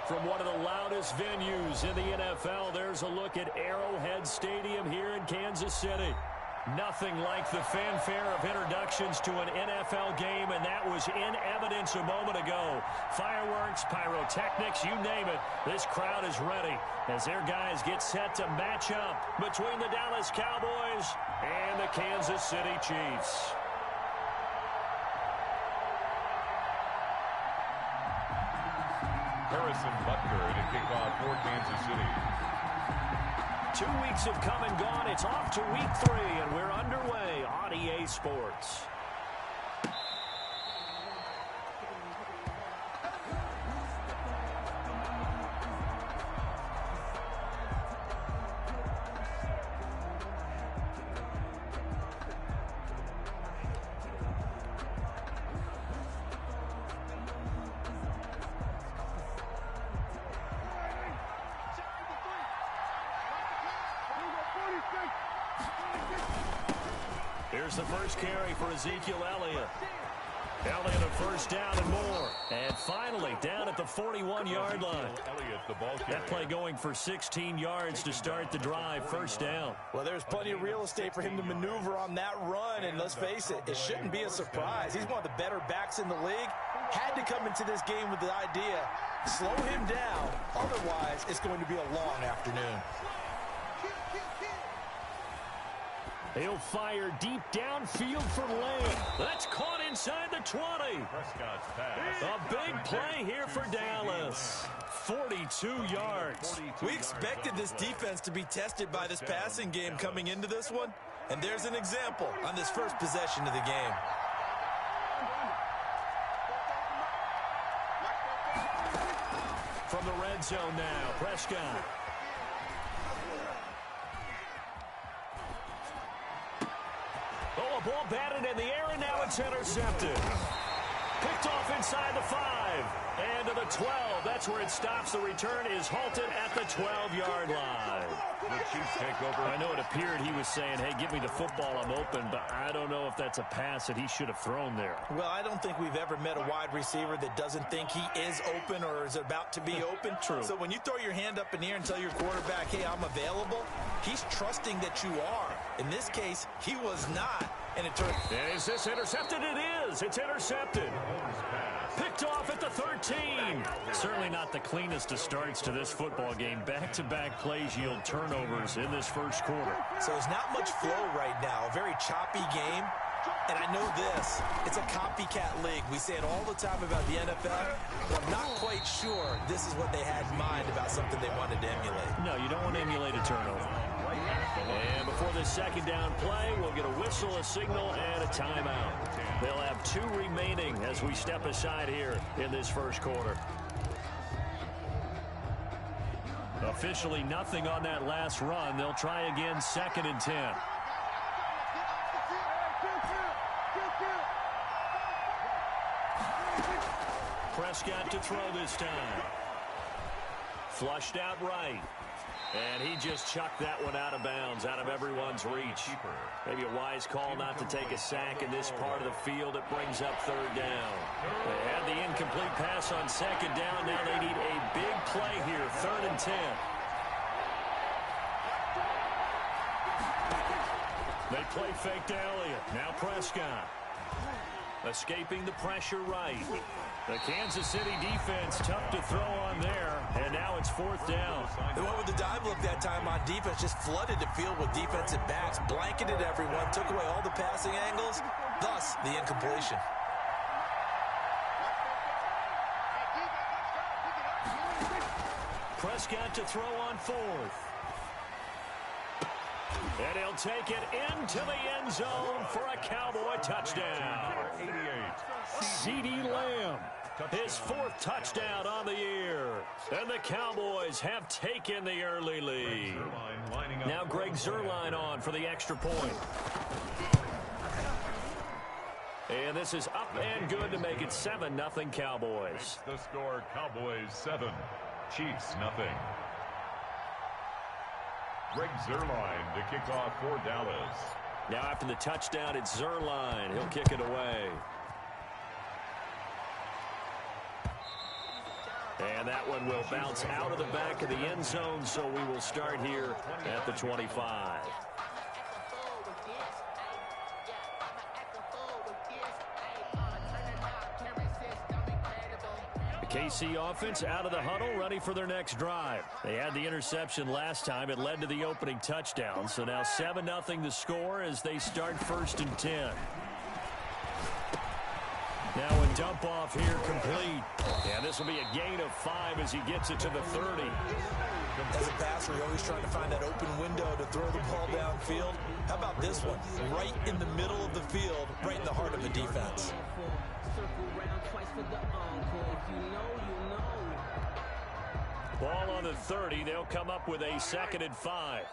From one of the loudest venues in the NFL, there's a look at Arrowhead Stadium here in Kansas City. Nothing like the fanfare of introductions to an NFL game, and that was in evidence a moment ago. Fireworks, pyrotechnics, you name it. This crowd is ready as their guys get set to match up between the Dallas Cowboys and the Kansas City Chiefs. Harrison Butker to kick off for Kansas City. 2 weeks have come and gone. It's off to week 3, and we're underway on EA Sports. Here's the first carry for Ezekiel Elliott. Elliott a first down and more. And finally, down at the 41-yard line. That play going for 16 yards to start the drive, first down. Well, there's plenty of real estate for him to maneuver on that run, and let's face it, it shouldn't be a surprise. He's one of the better backs in the league. Had to come into this game with the idea, slow him down, otherwise it's going to be a long afternoon. He'll fire deep downfield for Lamb. That's caught inside the 20. A big play here for Dallas. 42 yards. We expected this defense to be tested by this passing game coming into this one, and there's an example on this first possession of the game. From the red zone now, Prescott. Oh, a ball batted in the air, and now it's intercepted. Picked off inside the 5. And to the 12. That's where it stops. The return is halted at the 12-yard line. The Chiefs take over. I know it appeared he was saying, hey, give me the football, I'm open, but I don't know if that's a pass that he should have thrown there. Well, I don't think we've ever met a wide receiver that doesn't think he is open or is about to be open. True. So when you throw your hand up in the air and tell your quarterback, hey, I'm available, he's trusting that you are. In this case, he was not. And it turned. Is this intercepted? It is. It's intercepted. Picked off at the 13. Certainly not the cleanest of starts to this football game. Back-to-back plays yield turnovers in this first quarter. So there's not much flow right now. A very choppy game. And I know this. It's a copycat league. We say it all the time about the NFL. But I'm not quite sure this is what they had in mind about something they wanted to emulate. No, you don't want to emulate a turnover. And before this second down play, we'll get a whistle, a signal, and a timeout. They'll have 2 remaining as we step aside here in this first quarter. Officially nothing on that last run. They'll try again, 2nd and 10. Prescott to throw this time. Flushed out right. And he just chucked that one out of bounds, out of everyone's reach. Maybe a wise call not to take a sack in this part of the field. It brings up 3rd down. They had the incomplete pass on 2nd down. Now they need a big play here, 3rd and 10. They play fake to Elliott. Now Prescott. Escaping the pressure right. The Kansas City defense tough to throw on there, and now it's 4th down. They went with the dive look that time on defense, just flooded the field with defensive backs, blanketed everyone, took away all the passing angles, thus the incompletion. Prescott to throw on 4th. And he'll take it into the end zone for a Cowboy touchdown. CeeDee Lamb, his 4th touchdown on the year. And the Cowboys have taken the early lead. Now Greg Zuerlein on for the extra point. And this is up and good to make it 7-0 Cowboys. The score, Cowboys 7, Chiefs 0. Greg Zuerlein to kick off for Dallas. Now after the touchdown, it's Zuerlein. He'll kick it away. And that one will bounce out of the back of the end zone, so we will start here at the 25. The KC offense out of the huddle, ready for their next drive. They had the interception last time. It led to the opening touchdown. So now 7-0 the score as they start 1st and 10. Now a dump off here complete. Yeah, this will be a gain of 5 as he gets it to the 30. As a passer, you're always trying to find that open window to throw the ball downfield. How about this one? Right in the middle of the field, right in the heart of the defense. Ball on the 30. They'll come up with a 2nd and 5.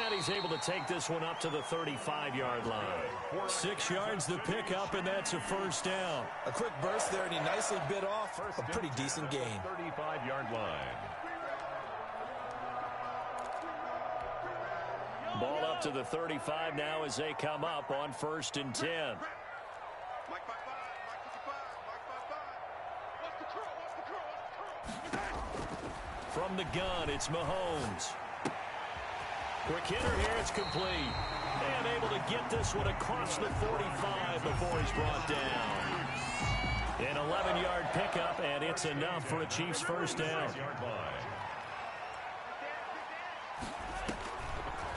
And he's able to take this one up to the 35-yard line. 6 yards the pickup, and that's a 1st down. A quick burst there, and he nicely bit off a pretty decent gain. 35-yard line. Ball up to the 35 now as they come up on 1st and 10. From the gun, it's Mahomes. Quick hitter here, it's complete. And able to get this one across the 45 before he's brought down. An 11-yard pickup, and it's enough for a Chiefs 1st down.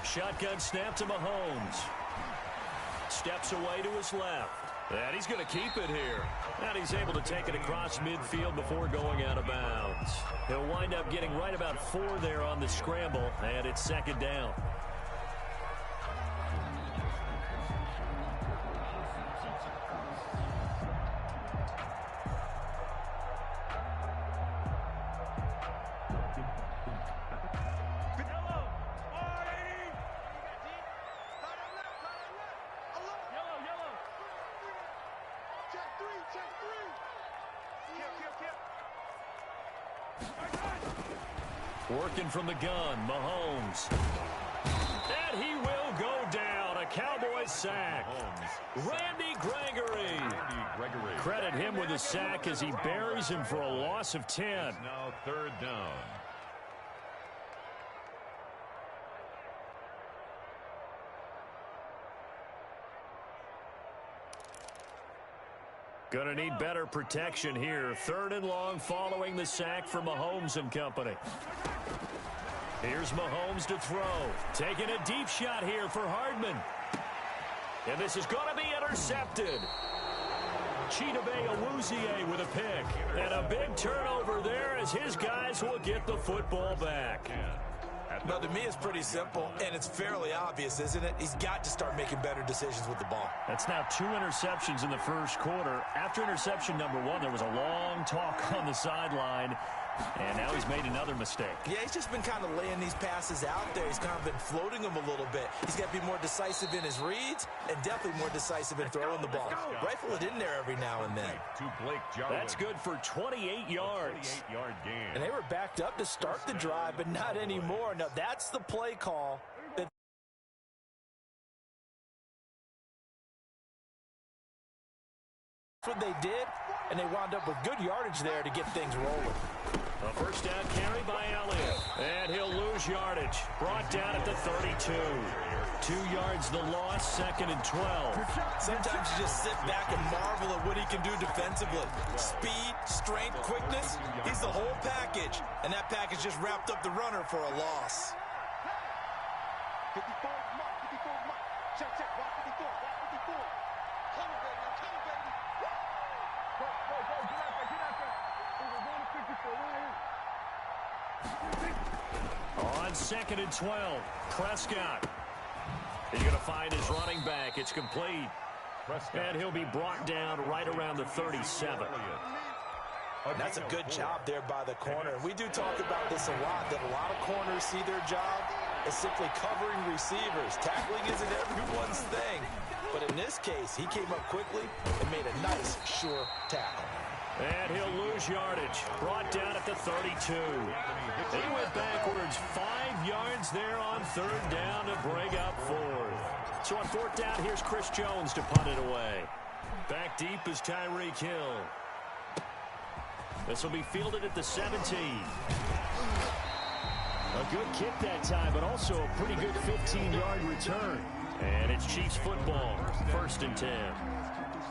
Shotgun snap to Mahomes. Steps away to his left. And he's going to keep it here. And he's able to take it across midfield before going out of bounds. He'll wind up getting right about 4 there on the scramble, and it's 2nd down. Working from the gun, Mahomes. And he will go down. A Cowboys sack. Randy Gregory. Credit him with a sack as he buries him for a loss of 10. Now 3rd down. Going to need better protection here. 3rd and long following the sack from Mahomes and company. Here's Mahomes to throw. Taking a deep shot here for Hardman. And this is going to be intercepted. Chidobe Awuzie with a pick. And a big turnover there as his guys will get the football back. Now, to me, it's pretty simple, and it's fairly obvious, isn't it? He's got to start making better decisions with the ball. That's now 2 interceptions in the 1st quarter. After interception number 1, there was a long talk on the sideline, and now he's made another mistake. Yeah, he's just been kind of laying these passes out there. He's kind of been floating them a little bit. He's got to be more decisive in his reads and definitely more decisive in throwing the ball. Rifle it in there every now and then. That's good for 28 yards. 28-yard gain. And they were backed up to start the drive, but not anymore. Now, that's the play call. That's what they did, and they wound up with good yardage there to get things rolling. A 1st down carry by Elliott. And he'll lose yardage. Brought down at the 32. 2 yards the loss, 2nd and 12. Sometimes you just sit back and marvel at what he can do defensively. Speed, strength, quickness, he's the whole package. And that package just wrapped up the runner for a loss. 54, mark, 54, mark. Check, mark 54, mark 54. Come on, baby, Woo! Go, get out there. We're going to 54, On 2nd and 12, Prescott. He's going to find his running back. It's complete. And he'll be brought down right around the 37. That's a good job there by the corner. And we do talk about this a lot, that a lot of corners see their job as simply covering receivers. Tackling isn't everyone's thing. But in this case, he came up quickly and made a nice, sure tackle. And he'll lose yardage. Brought down at the 32. He went backwards 5 yards there on 3rd down to bring up 4th. So on 4th down, here's Chris Jones to punt it away. Back deep is Tyreek Hill. This will be fielded at the 17. A good kick that time, but also a pretty good 15-yard return. And it's Chiefs football, 1st and 10.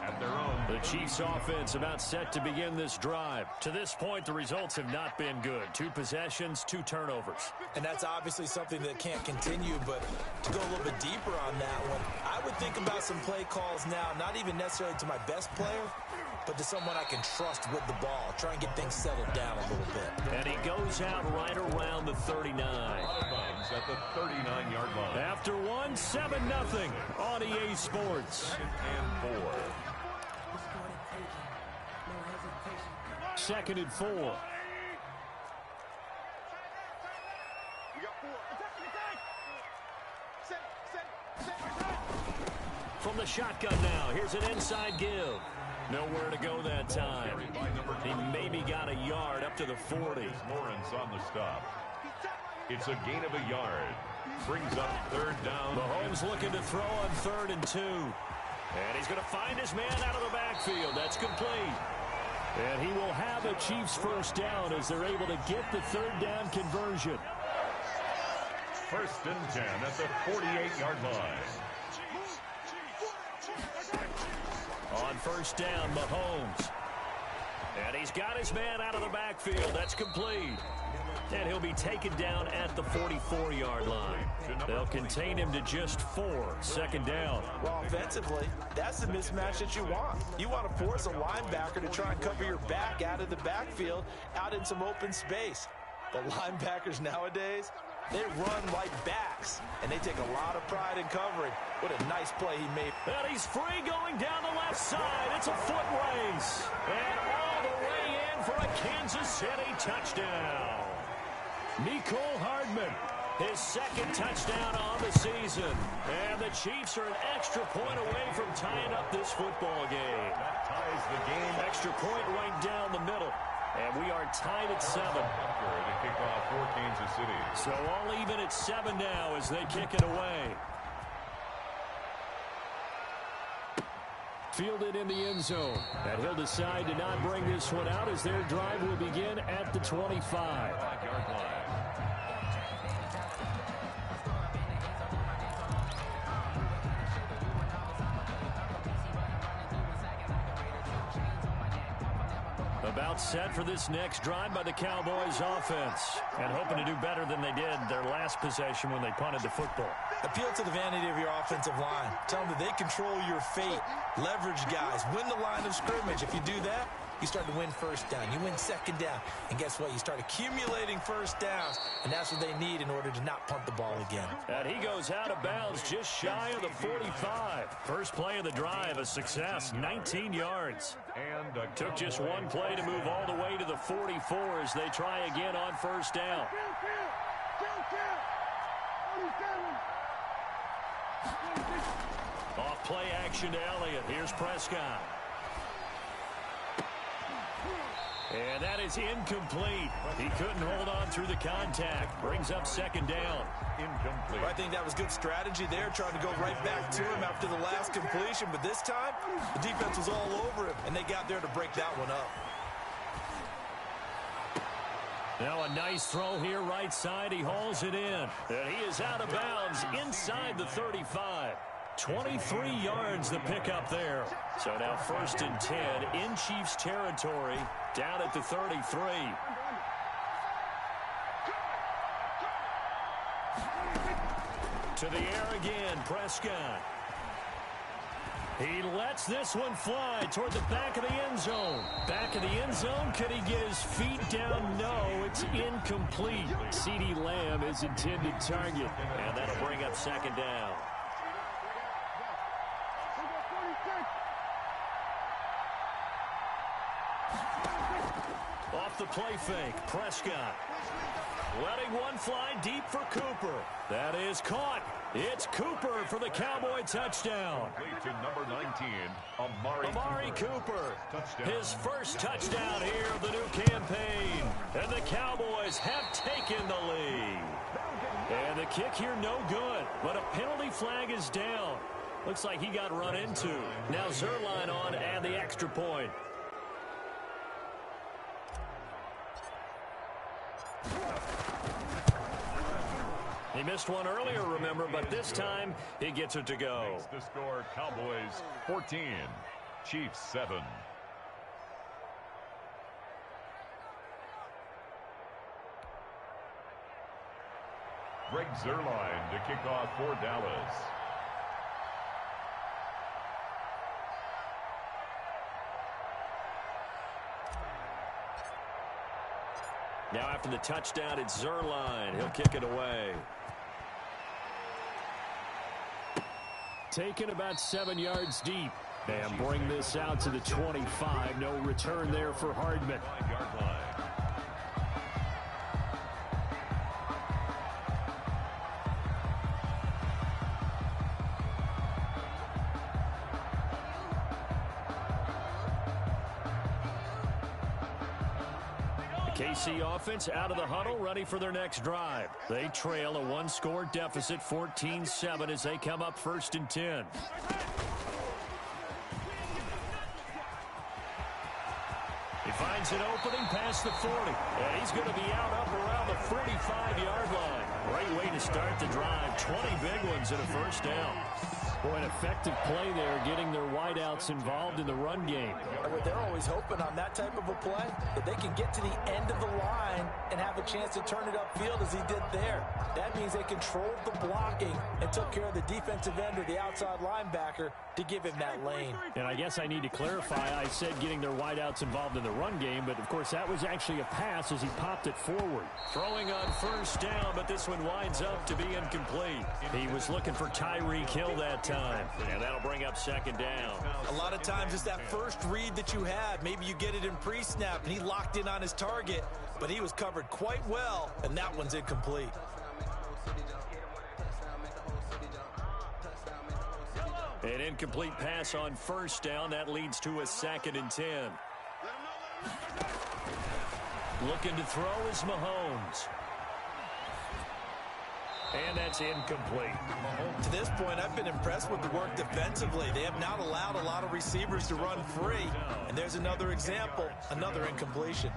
At their own. The Chiefs offense about set to begin this drive. To this point, the results have not been good. 2 possessions, 2 turnovers. And that's obviously something that can't continue, but to go a little bit deeper on that one, I would think about some play calls now, not even necessarily to my best player, but to someone I can trust with the ball. Try and get things settled down a little bit. And he goes out right around the 39. At the 39-yard line. After 1, 7-0 on EA Sports. 2nd and 4. 2nd and 4. We got 4. From the shotgun now, here's an inside give. Nowhere to go that time. He maybe got a yard up to the 40. Lawrence on the stop. It's a gain of a yard. Brings up 3rd down. Mahomes looking to throw on 3rd and 2. And he's going to find his man out of the backfield. That's complete. And he will have a Chiefs 1st down as they're able to get the 3rd down conversion. 1st and 10 at the 48-yard line. On 1st down, Mahomes. And he's got his man out of the backfield. That's complete. And he'll be taken down at the 44-yard line. They'll contain him to just 4. 2nd down. Well, offensively, that's the mismatch that you want. You want to force a linebacker to try and cover your back out of the backfield, out in some open space. The linebackers nowadays, they run like backs, and they take a lot of pride in covering. What a nice play he made. And he's free going down the left side. It's a foot race. And all the way in for a Kansas City touchdown. Mecole Hardman, his 2nd touchdown on the season. And the Chiefs are an extra point away from tying up this football game. That ties the game. Extra point right down the middle. And we are tied at 7. To kick off for Kansas City. So all even at 7 now as they kick it away. Fielded in the end zone. And he'll decide to not bring this one out as their drive will begin at the 25. 5-yard line. About set for this next drive by the Cowboys offense. And hoping to do better than they did their last possession when they punted the football. Appeal to the vanity of your offensive line. Tell them that they control your fate. Leverage guys. Win the line of scrimmage. If you do that, you start to win 1st down. You win 2nd down. And guess what? You start accumulating 1st downs. And that's what they need in order to not punt the ball again. And he goes out of bounds just shy of the 45. First play of the drive, a success, 19 yards. And Took just one play to move all the way to the 44 as they try again on 1st down. Off play action to Elliott. Here's Prescott. And that is incomplete. He couldn't hold on through the contact. Brings up 2nd down. incomplete. I think that was good strategy there, trying to go right back to him after the last completion. But this time, the defense was all over him, and they got there to break that one up. Now a nice throw here right side. He hauls it in. And he is out of bounds inside the 35. 23 yards the pickup there. So now 1st and 10 in Chiefs territory, down at the 33. To the air again, Prescott. He lets this one fly toward the back of the end zone. Back of the end zone, can he get his feet down? No, it's incomplete. CeeDee Lamb is intended target, and that'll bring up 2nd down. Off the play fake, Prescott. Letting one fly deep for Cooper. That is caught. It's Cooper for the Cowboy touchdown. Complete to number 19, Amari Cooper. Touchdown. His first touchdown here of the new campaign. And the Cowboys have taken the lead. And the kick here no good, but a penalty flag is down. Looks like he got run into. Now Zerline on and the extra point. He missed one earlier, remember, but this time he gets it to go. Makes the score Cowboys 14, Chiefs 7. Greg Zerline to kick off for Dallas. Now after the touchdown, it's Zerline. He'll kick it away. Taken about 7 yards deep. And bring this out to the 25. No return there for Hardman. 5-yard line. KC offense out of the huddle, ready for their next drive. They trail a one-score deficit, 14-7, as they come up 1st and 10. He finds an opening past the 40, and he's going to be out up around the 45-yard line. Great way to start the drive. 20 big ones and a first down. Boy, an effective play there, getting their wideouts involved in the run game. They're always hoping on that type of a play that they can get to the end of the line and have a chance to turn it upfield as he did there. That means they controlled the blocking and took care of the defensive end or the outside linebacker to give him that lane. And I guess I need to clarify, I said getting their wideouts involved in the run game, but of course that was actually a pass as he popped it forward. Throwing on first down, but this one winds up to be incomplete. He was looking for Tyreek Hill that time. And that'll bring up 2nd down. A lot of times it's that first read that you have. Maybe you get it in pre-snap, and he locked in on his target, but he was covered quite well, and that one's incomplete. An incomplete pass on first down. That leads to a 2nd and 10. Looking to throw is Mahomes. And that's incomplete. To this point, I've been impressed with the work defensively. They have not allowed a lot of receivers to run free. And there's another example, another incompletion.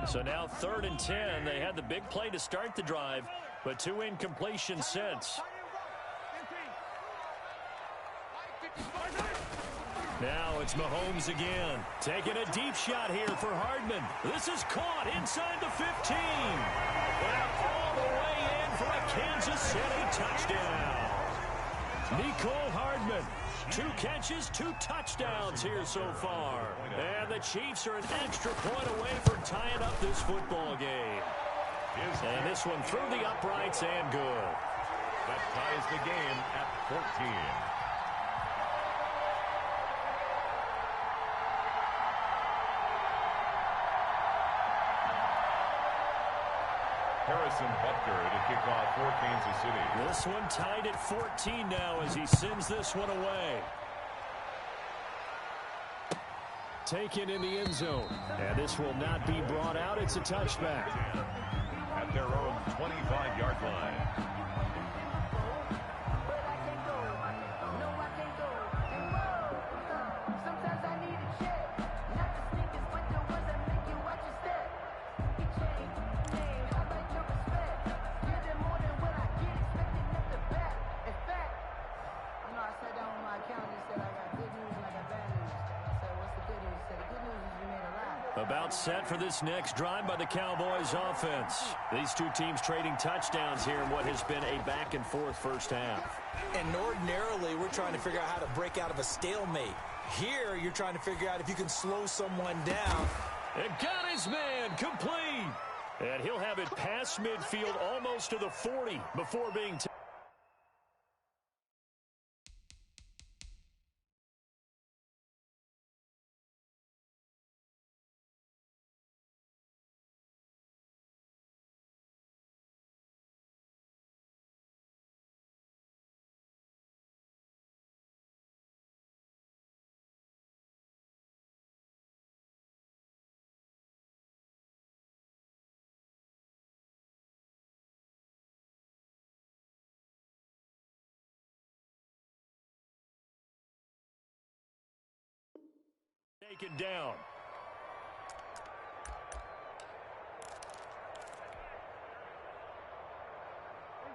So now 3rd and 10. They had the big play to start the drive, but 2 incompletions since. Now it's Mahomes again. Taking a deep shot here for Hardman. This is caught inside the 15. And all the way in for a Kansas City touchdown. Nicole Hardman. 2 catches, 2 touchdowns here so far. And the Chiefs are an extra point away from tying up this football game. And this one through the uprights and good. That ties the game at 14. Harrison Butker to kick off for Kansas City. This one tied at 14 now as he sends this one away. Taken in the end zone. And this will not be brought out. It's a touchback. At their own 25-yard line. About set for this next drive by the Cowboys offense. These two teams trading touchdowns here in what has been a back-and-forth first half. And ordinarily, we're trying to figure out how to break out of a stalemate. Here, you're trying to figure out if you can slow someone down. And got his man complete. And he'll have it past midfield almost to the 40 before being taken down.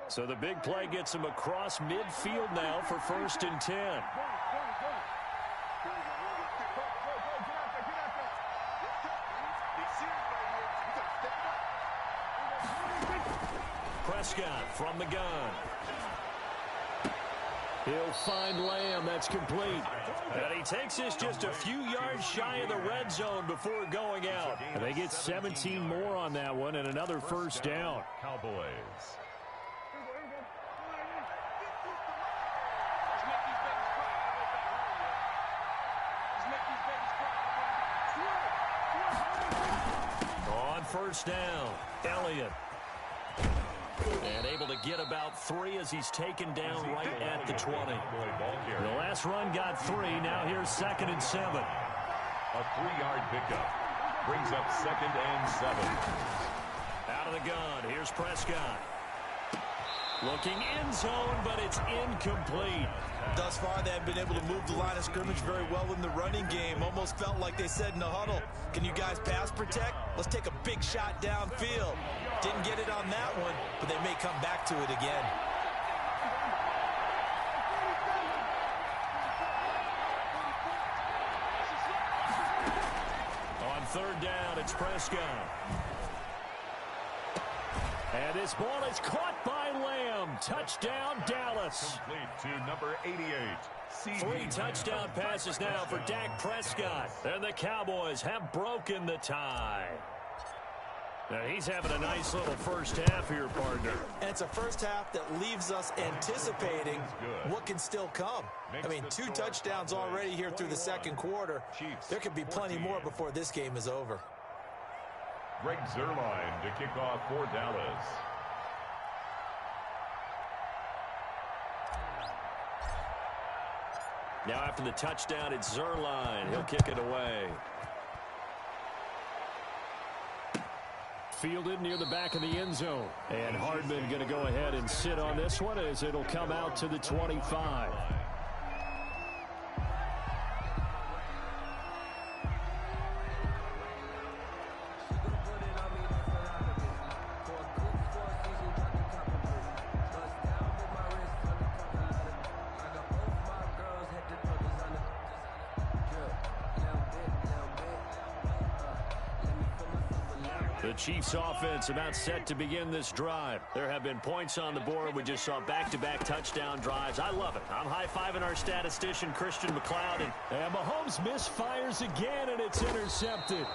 So the big play gets him across midfield now for 1st and 10. Prescott from the gun. He'll find Lamb. That's complete. And he takes this just a few yards shy of the red zone before going out. And they get 17 more on that one and another first down. Cowboys. On first down, Elliott. And able to get about 3 as he's taken down right at the 20. The last run got 3. Now here's 2nd and 7. A 3-yard pickup. Brings up 2nd and 7. Out of the gun. Here's Prescott. Looking end zone, but it's incomplete. Thus far, they have been able to move the line of scrimmage very well in the running game. Almost felt like they said in the huddle, can you guys pass protect? Let's take a big shot downfield. Didn't get it on that one, but they may come back to it again. On 3rd down, it's Prescott. And this ball is caught by Lamb. Touchdown, Dallas. Complete to number 88. 3 touchdown passes now for Dak Prescott. And the Cowboys have broken the tie. Now he's having a nice little first half here, partner. And it's a first half that leaves us anticipating what can still come. I mean, 2 touchdowns already here through the 2nd quarter. There could be plenty more before this game is over. Greg Zuerlein to kick off for Dallas. Now after the touchdown, it's Zuerlein. He'll kick it away. Fielded near the back of the end zone. And Hardman going to go ahead and sit on this one as it'll come out to the 25. The Chiefs offense about set to begin this drive. There have been points on the board. We just saw back-to-back touchdown drives. I love it. I'm high-fiving our statistician, Christian McLeod. And Mahomes misfires again, and it's intercepted.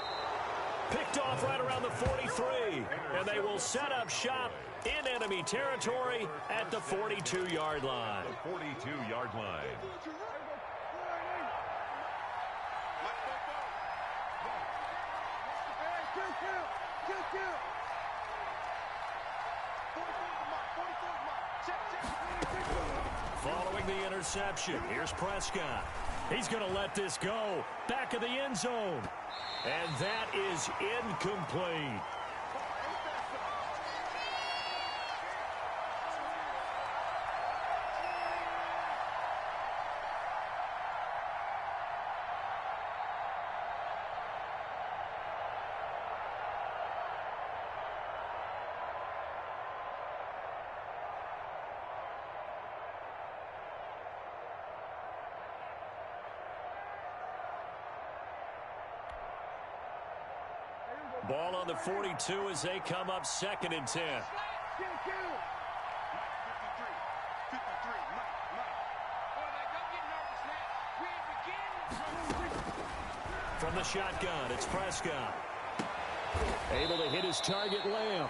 Picked off right around the 43. And they will set up shop in enemy territory at the 42-yard line. The 42-yard line. Following the interception, here's Prescott. He's going to let this go. Back of the end zone. And that is incomplete. Ball on the 42 as they come up 2nd and 10. From the shotgun, it's Prescott. Able to hit his target, Lamb.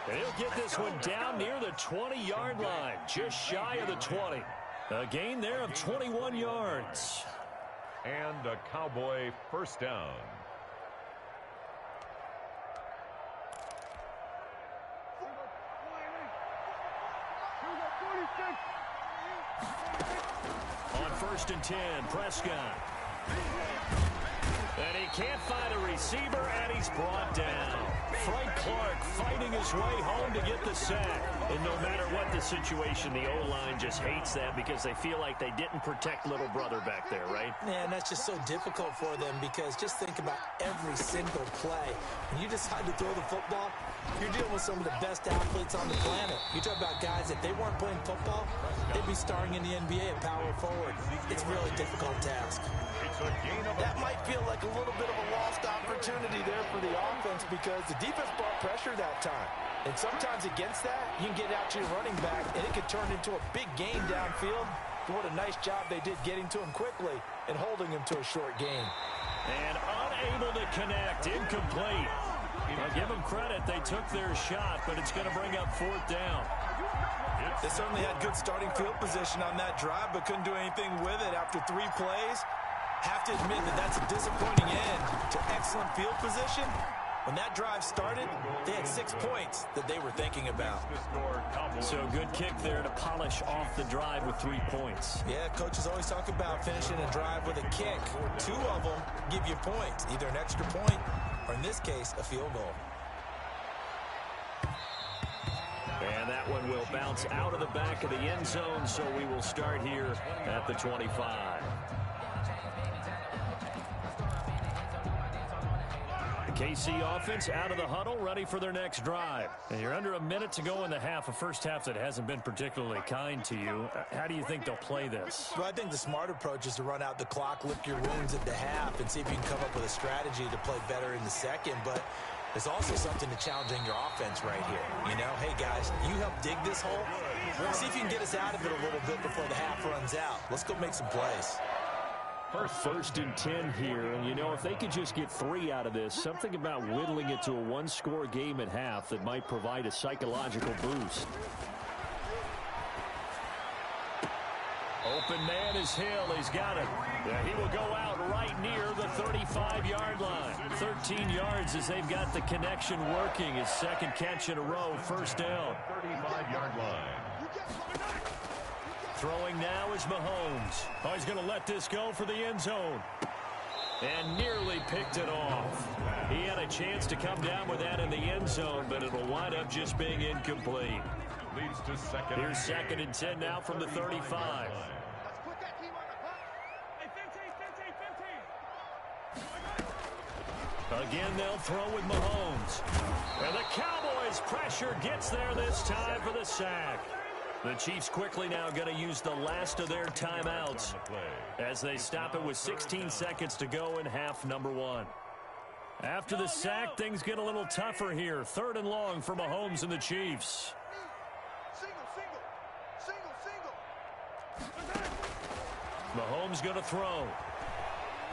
And he'll get this one down near the 20-yard line, just shy of the 20. A gain there of 21 yards. And a Cowboy first down. On 1st and 10, Prescott. And he can't find a receiver, and he's brought down. Frank Clark fighting his way home to get the sack. And no matter what the situation, the O-line just hates that because they feel like they didn't protect little brother back there, right? Yeah, and that's just so difficult for them because just think about every single play. When you decide to throw the football, you're dealing with some of the best athletes on the planet. You talk about guys, if they weren't playing football, they'd be starring in the NBA at power forward. It's a really difficult task. That might feel like a little bit of a lost opportunity there for the offense because the defense brought pressure that time. And sometimes against that, you can get out to your running back, and it could turn into a big gain downfield. What a nice job they did getting to him quickly and holding him to a short gain. And unable to connect, incomplete. I'll give them credit. They took their shot, but it's going to bring up fourth down. They certainly had good starting field position on that drive, but couldn't do anything with it after 3 plays. Have to admit that that's a disappointing end to excellent field position. When that drive started, they had 6 points that they were thinking about. So good kick there to polish off the drive with 3 points. Yeah, coaches always talk about finishing a drive with a kick. 2 of them give you points, either an extra point or, in this case, a field goal. And that one will bounce out of the back of the end zone, so we will start here at the 25. KC offense out of the huddle, ready for their next drive. And you're under a minute to go in the half, a first half that hasn't been particularly kind to you. How do you think they'll play this? Well, I think the smart approach is to run out the clock, lick your wounds at the half, and see if you can come up with a strategy to play better in the second. But there's also something to challenging your offense right here. You know, hey, guys, you help dig this hole. See if you can get us out of it a little bit before the half runs out. Let's go make some plays. First and 10 here, and you know, if they could just get 3 out of this, something about whittling it to a 1-score game at half that might provide a psychological boost. Open man is Hill. He's got it. Yeah, he will go out right near the 35-yard line. 13 yards as they've got the connection working. His second catch in a row, first down. 35-yard line. Throwing now is Mahomes. Oh, he's going to let this go for the end zone. And nearly picked it off. He had a chance to come down with that in the end zone, but it'll wind up just being incomplete. Leads to second. Here's second and 10 now from the 35. Again, they'll throw with Mahomes. And the Cowboys' pressure gets there this time for the sack. The Chiefs quickly now going to use the last of their timeouts as they stop it with 16 seconds to go in half number 1. After the sack, things get a little tougher here. 3rd and long for Mahomes and the Chiefs. Mahomes going to throw.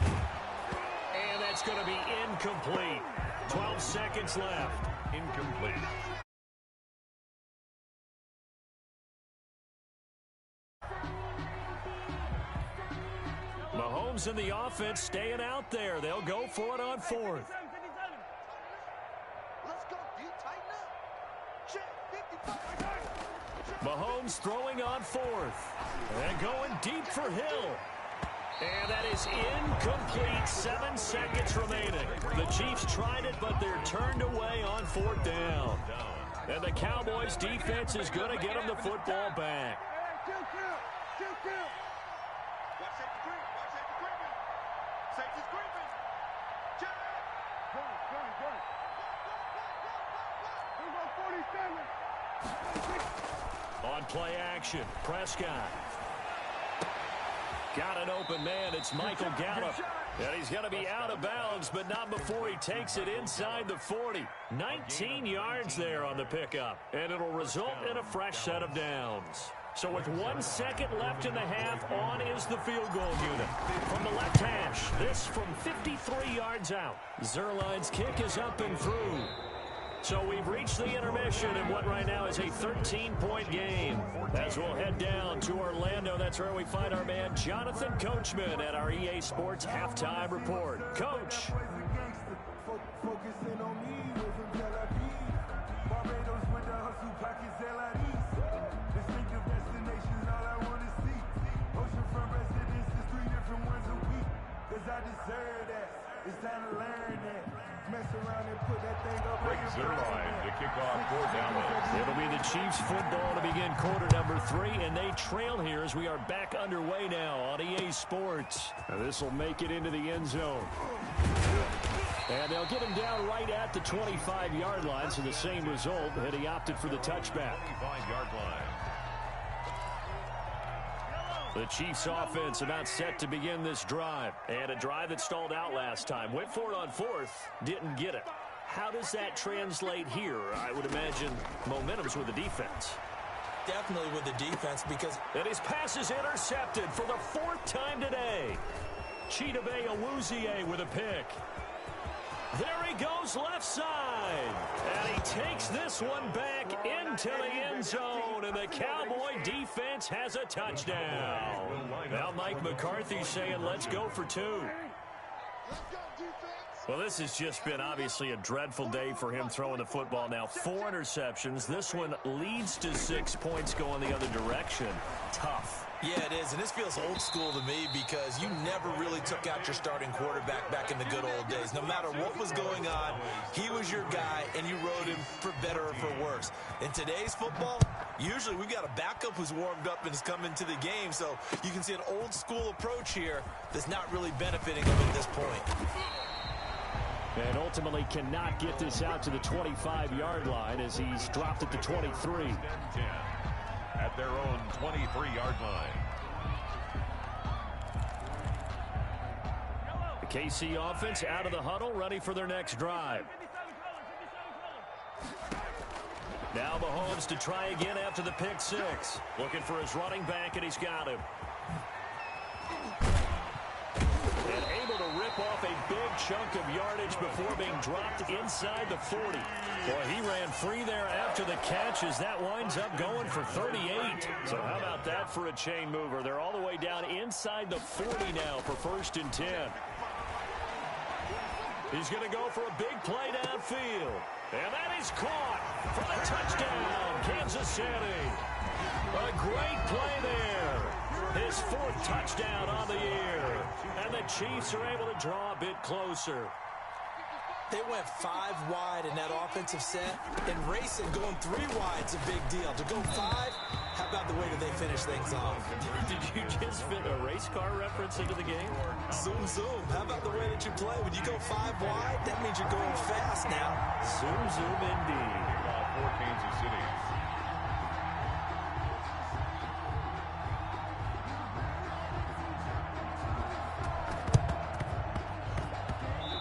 And that's going to be incomplete. 12 seconds left. Incomplete. Mahomes and the offense staying out there. They'll go for it on 4th. Mahomes throwing on 4th. And going deep for Hill. And that is incomplete. 7 seconds remaining. The Chiefs tried it, but they're turned away on 4th down. And the Cowboys defense is going to get them the football back. On play action, Prescott. Got an open man. It's Michael Gallup. And he's going to be out of bounds, but not before he takes it inside the 40. 19 yards there on the pickup. And it'll result in a fresh set of downs. So with 1 second left in the half, on is the field goal unit. From the left hash, this from 53 yards out. Zerline's kick is up and through. So we've reached the intermission in what right now is a 13-point game. As we'll head down to Orlando, that's where we find our man Jonathan Coachman at our EA Sports Halftime Report. Coach. I deserve that. It's time to learn that. Breaks their line to kick off 4th down. It'll be the Chiefs football to begin quarter number 3, and they trail here as we are back underway now on EA Sports. This will make it into the end zone. And they'll get him down right at the 25-yard line, so the same result, and he opted for the touchback. 25-yard line. The Chiefs offense about set to begin this drive. And a drive that stalled out last time. Went for it on 4th, didn't get it. How does that translate here? I would imagine momentum's with the defense. Definitely with the defense because... And his pass is intercepted for the 4th time today. Chidobe Awuzie with a pick. There he goes left side. And he takes this one back into the end zone. And the Cowboy defense has a touchdown. Now Mike McCarthy saying, let's go for 2. Well, this has just been obviously a dreadful day for him throwing the football now. 4 interceptions. This one leads to 6 points going the other direction. Tough. Yeah, it is, and this feels old school to me because you never really took out your starting quarterback back in the good old days. No matter what was going on, he was your guy, and you rode him for better or for worse. In today's football, usually we've got a backup who's warmed up and has come into the game, so you can see an old school approach here that's not really benefiting him at this point. And ultimately cannot get this out to the 25-yard line as he's dropped at the 23. At their own 23-yard line. The KC offense out of the huddle, ready for their next drive. Now Mahomes to try again after the pick 6. Looking for his running back, and he's got him. And able to rip off a big chunk of yardage before being dropped inside the 40. Boy, he ran free there after the catch as that winds up going for 38. So how about that for a chain mover? They're all the way down inside the 40 now for 1st and 10. He's going to go for a big play downfield. And that is caught for the touchdown, Kansas City. A great play there. His 4th touchdown on the year. And the Chiefs are able to draw a bit closer. They went 5 wide in that offensive set, and racing going 3 wide's a big deal. To go 5, how about the way that they finish things off? Did you just fit a race car reference into the game? Zoom, zoom. How about the way that you play? When you go 5 wide, that means you're going fast now. Zoom, zoom indeed. For Kansas City.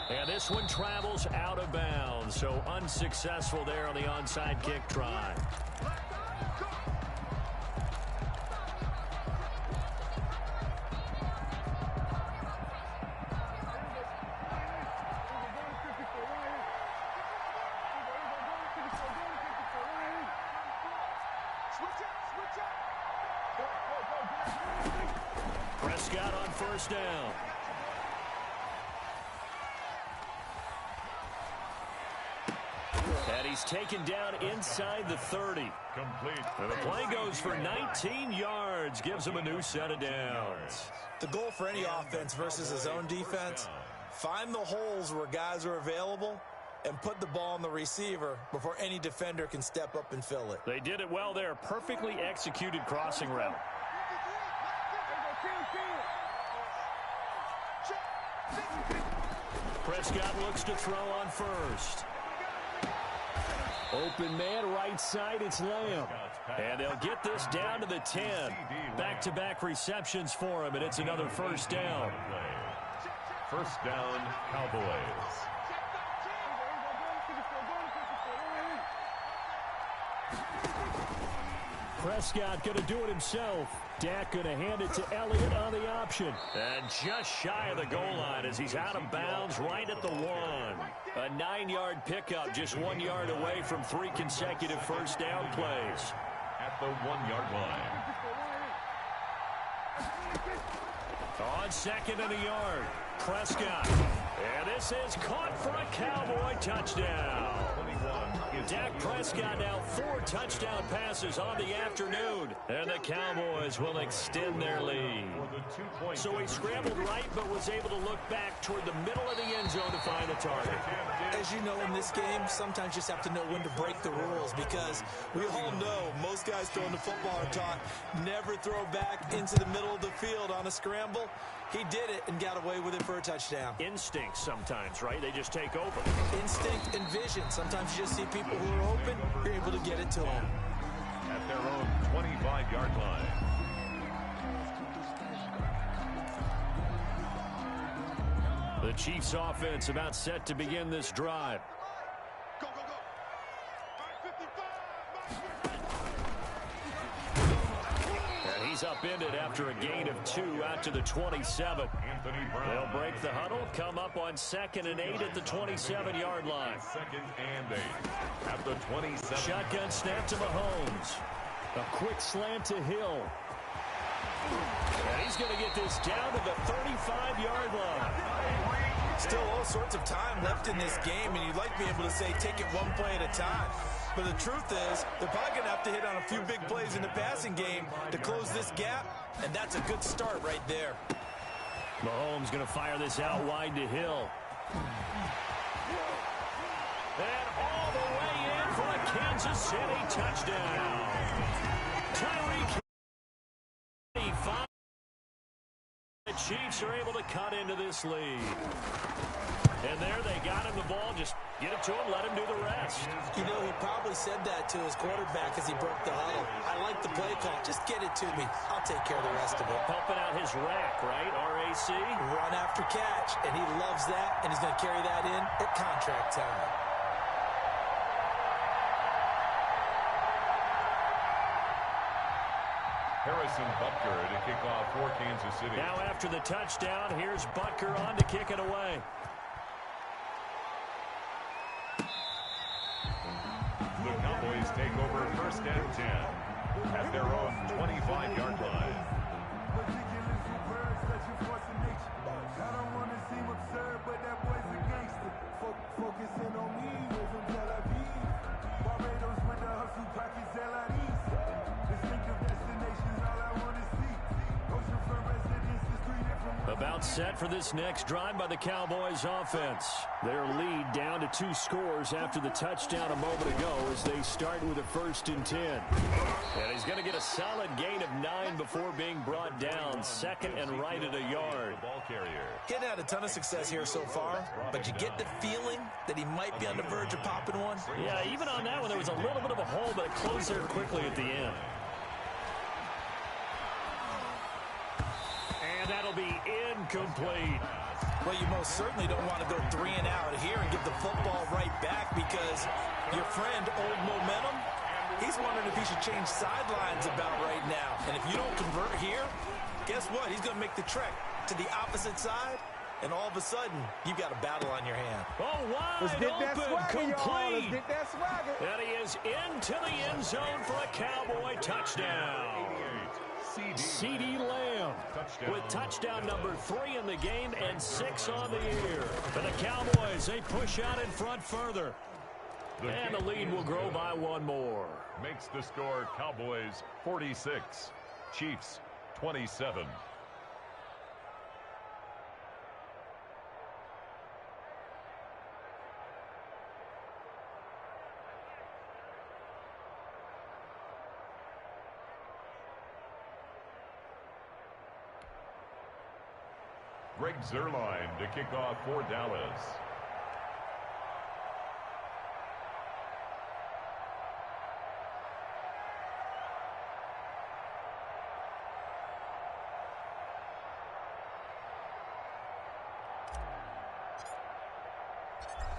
And this one travels out of bounds, so unsuccessful there on the onside kick try. Prescott on 1st down. And he's taken down inside the 30. Complete. And the play goes for 19 yards. Gives him a new set of downs. The goal for any offense versus his own defense, find the holes where guys are available and put the ball on the receiver before any defender can step up and fill it. They did it well there. Perfectly executed crossing route. Prescott looks to throw on 1st. Open man, right side, it's Lamb. And they'll get this down to the 10. Back-to-back receptions for him, and it's another 1st down. 1st down, Cowboys. Prescott going to do it himself. Dak going to hand it to Elliott on the option. And just shy of the goal line as he's out of bounds right at the 1. A 9-yard pickup, just 1 yard away from 3 consecutive 1st down plays. At the 1-yard line. On 2nd and a yard, Prescott. And this is caught for a Cowboy touchdown. 21 is Dak Prescott now 4 touchdown passes on the afternoon. And the Cowboys will extend their lead. So he scrambled right, but was able to look back toward the middle of the end zone to find the target. As you know, in this game, sometimes you just have to know when to break the rules, because we all know most guys throwing the football are taught never throw back into the middle of the field on a scramble. He did it and got away with it for a touchdown. Instinct sometimes, right? They just take over. Instinct and vision. Sometimes you just see people who are open, you're able to get it to them. At their own 25-yard line. The Chiefs offense about set to begin this drive. And he's upended after a gain of 2 out to the 27. They'll break the huddle, come up on 2nd and 8 at the 27-yard line. 2nd and 8 at the 27. Shotgun snap to Mahomes. A quick slant to Hill. And he's going to get this down to the 35-yard line. Still all sorts of time left in this game, and you'd like to be able to say take it one play at a time. But the truth is, they're probably going to have to hit on a few big plays in the passing game to close this gap, and that's a good start right there. Mahomes going to fire this out wide to Hill. And all the way in for a Kansas City touchdown. Tyreek. The Chiefs are able to cut into this lead. And there they got him the ball. Just get it to him, let him do the rest. You know, he probably said that to his quarterback as he broke the huddle. I like the play call. Just get it to me. I'll take care of the rest of it. Helping out his rack, right? RAC. Run after catch, and he loves that, and he's going to carry that in at contract time. Harrison Butker to kick off for Kansas City. Now after the touchdown, here's Butker on to kick it away. The Cowboys take over 1st and 10 at their own 25-yard line. I don't want to seem absurd, but that boy's a gangster. Focusing on me, we're from Tel Aviv. Barbados with the hustle pockets, LIDs. Distinctive destinations, all I want to see. Oceanfront residences, 3 different. About set for this next drive by the Cowboys offense. Their lead down to 2 scores after the touchdown a moment ago as they start with a 1st and 10. And he's going to get a solid gain of 9 before being brought down. 2nd and right at a yard. Ball carrier. Getting had a ton of success here so far, but you get the feeling that he might be on the verge of popping one. Yeah, even on that one, there was a little bit of a hole, but it closed there quickly at the end. And that'll be incomplete. Well, you most certainly don't want to go 3 and out here and give the football right back, because your friend, Old Momentum, he's wondering if he should change sidelines about right now. And if you don't convert here, guess what? He's going to make the trek to the opposite side, and all of a sudden, you've got a battle on your hand. Oh, wide Let's get that open, swagger, y'all. Let's complete. get that swagger. And he is into the end zone for a Cowboy touchdown. CeeDee Lamb with touchdown number 3 in the game and 6 on the year. For the Cowboys, they push out in front further. And the lead will grow by 1 more. Makes the score Cowboys 46, Chiefs 27. Greg Zuerlein to kick off for Dallas.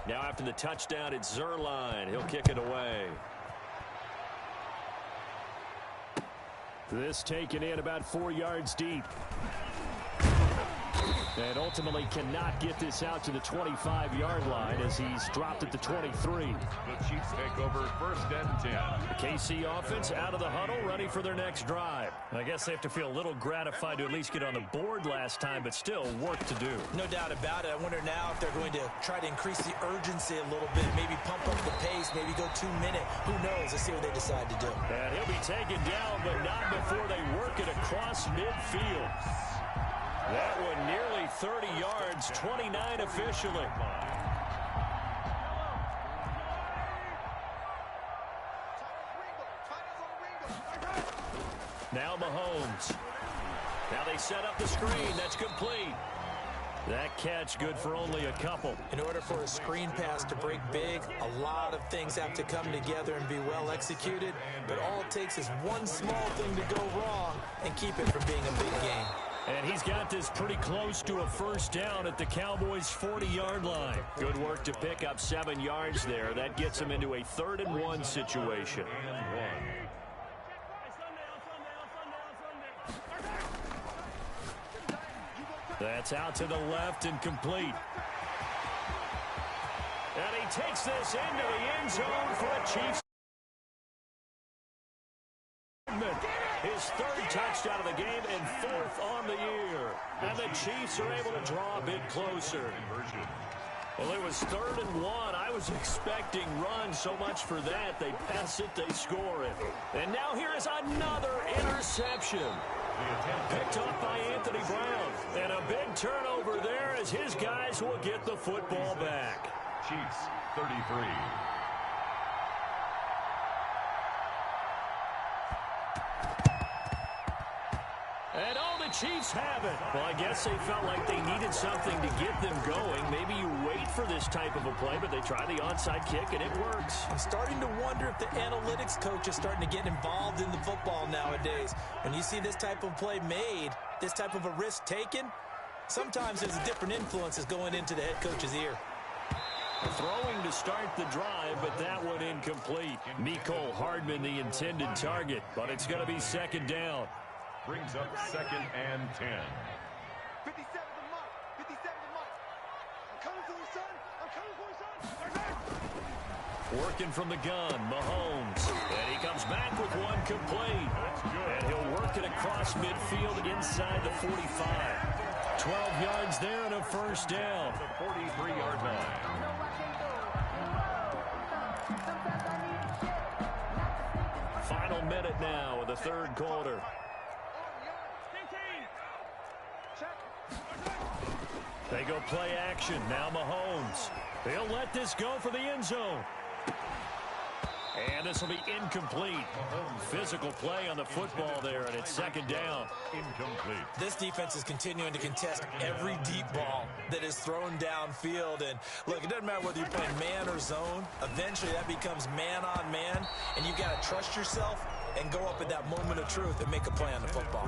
Now after the touchdown, it's Zuerlein. He'll kick it away. This taken in about 4 yards deep. And ultimately cannot get this out to the 25-yard line as he's dropped at the 23. The Chiefs take over 1st and 10. The KC offense out of the huddle, ready for their next drive. I guess they have to feel a little gratified to at least get on the board last time, but still work to do. No doubt about it. I wonder now if they're going to try to increase the urgency a little bit, maybe pump up the pace pace, maybe go 2-minute. Who knows? Let's see what they decide to do. And he'll be taken down, but not before they work it across midfield. That one nearly 30 yards, 29 officially. Now Mahomes. Now they set up the screen. That's complete. That catch good for only a couple. In order for a screen pass to break big, a lot of things have to come together and be well executed. But all it takes is one small thing to go wrong and keep it from being a big game. And he's got this pretty close to a first down at the Cowboys' 40-yard line. Good work to pick up 7 yards there. That gets him into a 3rd-and-1 situation. That's out to the left and complete. And he takes this into the end zone for a Chiefs. His 3rd touchdown of the game and 4th on the year. And the Chiefs are able to draw a bit closer. Well, it was 3rd-and-1. I was expecting run so much for that. They pass it, they score it. And now here is another interception. Picked up by Anthony Brown. And a big turnover there as his guys will get the football back. Chiefs 33. And the Chiefs have it. Well, I guess they felt like they needed something to get them going. Maybe you wait for this type of a play, but they try the onside kick, and it works. I'm starting to wonder if the analytics coach is starting to get involved in the football nowadays. When you see this type of play made, this type of a risk taken, sometimes there's a different influences going into the head coach's ear. Throwing to start the drive, but that one incomplete. Mecole Hardman, the intended target, but it's going to be 2nd down. Brings up 2nd and 10. 57 to Mike. 57 to Mike. I'm coming for you, son. I'm coming for you, son. Working from the gun, Mahomes. And he comes back with one complete. And he'll work it across midfield inside the 45. 12 yards there and a 1st down. The 43-yard line. Final minute now of the 3rd quarter. They go play action. Now Mahomes. He'll let this go for the end zone. And this will be incomplete. Physical play on the football there, and it's 2nd down. Incomplete. This defense is continuing to contest every deep ball that is thrown downfield. And look, it doesn't matter whether you're playing man or zone. Eventually that becomes man on man, and you've got to trust yourself and go up at that moment of truth and make a play on the football.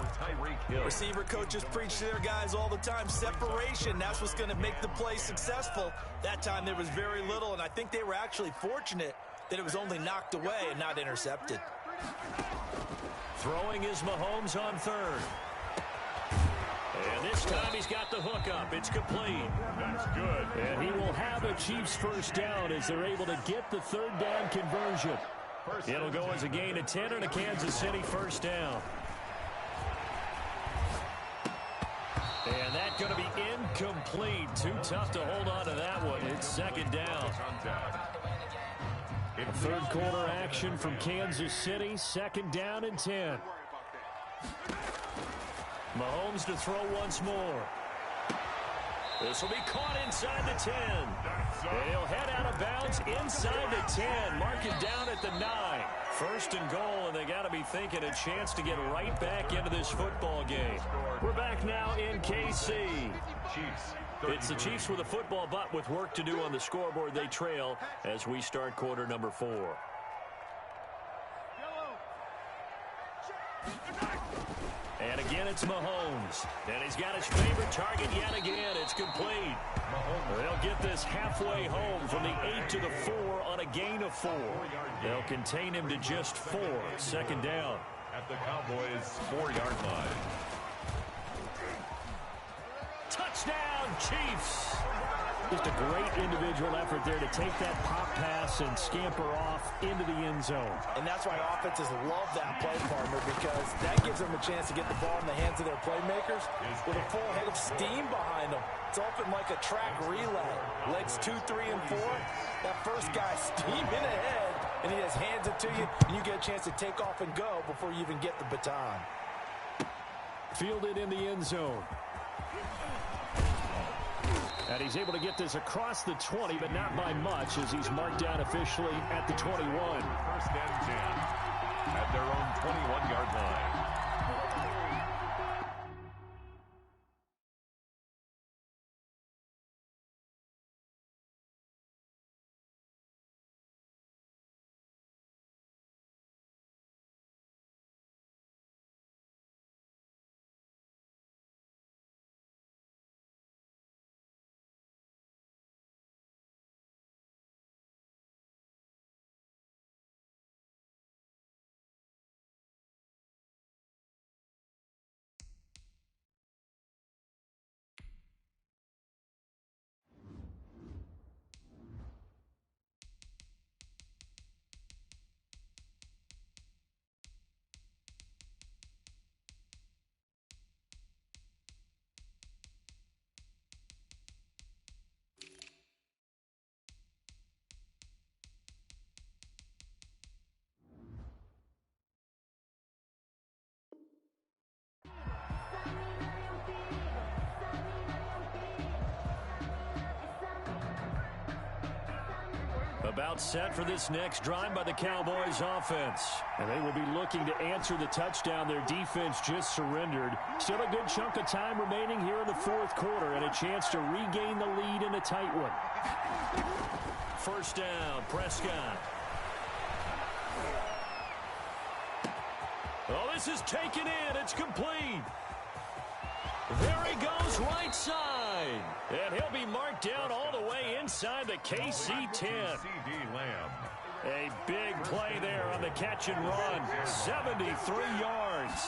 Receiver coaches preach to their guys all the time. Separation, that's what's going to make the play successful. That time there was very little, and I think they were actually fortunate that it was only knocked away and not intercepted. Throwing is Mahomes on 3rd. And this time he's got the hook up. It's complete. That's good. And he will have a Chiefs 1st down as they're able to get the 3rd down conversion. It'll go as a gain of 10 and a Kansas City 1st down. And that's going to be incomplete. Too tough to hold on to that one. It's 2nd down. 3rd quarter action from Kansas City. 2nd down and 10. Mahomes to throw once more. This will be caught inside the 10. And he'll head out of bounds inside the 10. Mark it down at the 9. 1st and goal, and they got to be thinking a chance to get right back into this football game. We're back now in KC. It's the Chiefs with a football, but with work to do on the scoreboard, they trail as we start quarter number 4. And again, it's Mahomes. And he's got his favorite target yet again. It's complete. They'll get this halfway home from the 8 to the 4 on a gain of 4. They'll contain him to just 4. 2nd down. At the Cowboys' 4-yard line. Touchdown, Chiefs. Just a great individual effort there to take that pop pass and scamper off into the end zone. And that's why offenses love that play, partner, because that gives them a chance to get the ball in the hands of their playmakers with a full head of steam behind them. It's often like a track relay. Legs 2, 3, and 4. That first guy steaming ahead, and he just hands it to you, and you get a chance to take off and go before you even get the baton. Fielded in the end zone. And he's able to get this across the 20, but not by much, as he's marked down officially at the 21. First and 10 at their own 21-yard line. About set for this next drive by the Cowboys offense. And they will be looking to answer the touchdown their defense just surrendered. Still a good chunk of time remaining here in the fourth quarter and a chance to regain the lead in a tight one. First down, Prescott. Oh, this is taken in. It's complete. There he goes, right side. And he'll be marked down all the way inside the KC 10. CD Lamb. A big play there on the catch and run. 73 yards.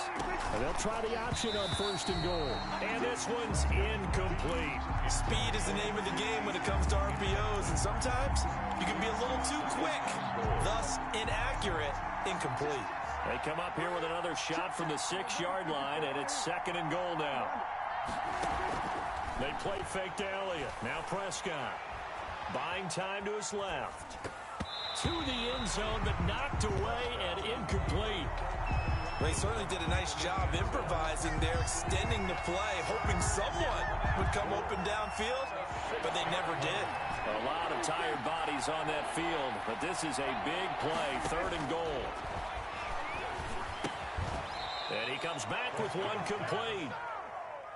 And they'll try the option on first and goal. And this one's incomplete. Speed is the name of the game when it comes to RPOs, and sometimes you can be a little too quick, thus inaccurate, incomplete. They come up here with another shot from the 6-yard line, and it's second and goal now. They play fake to Elliott. Now Prescott. Buying time to his left. To the end zone, but knocked away and incomplete. They certainly did a nice job improvising there, extending the play, hoping someone would come open downfield, but they never did. A lot of tired bodies on that field, but this is a big play, third and goal. And he comes back with one complete.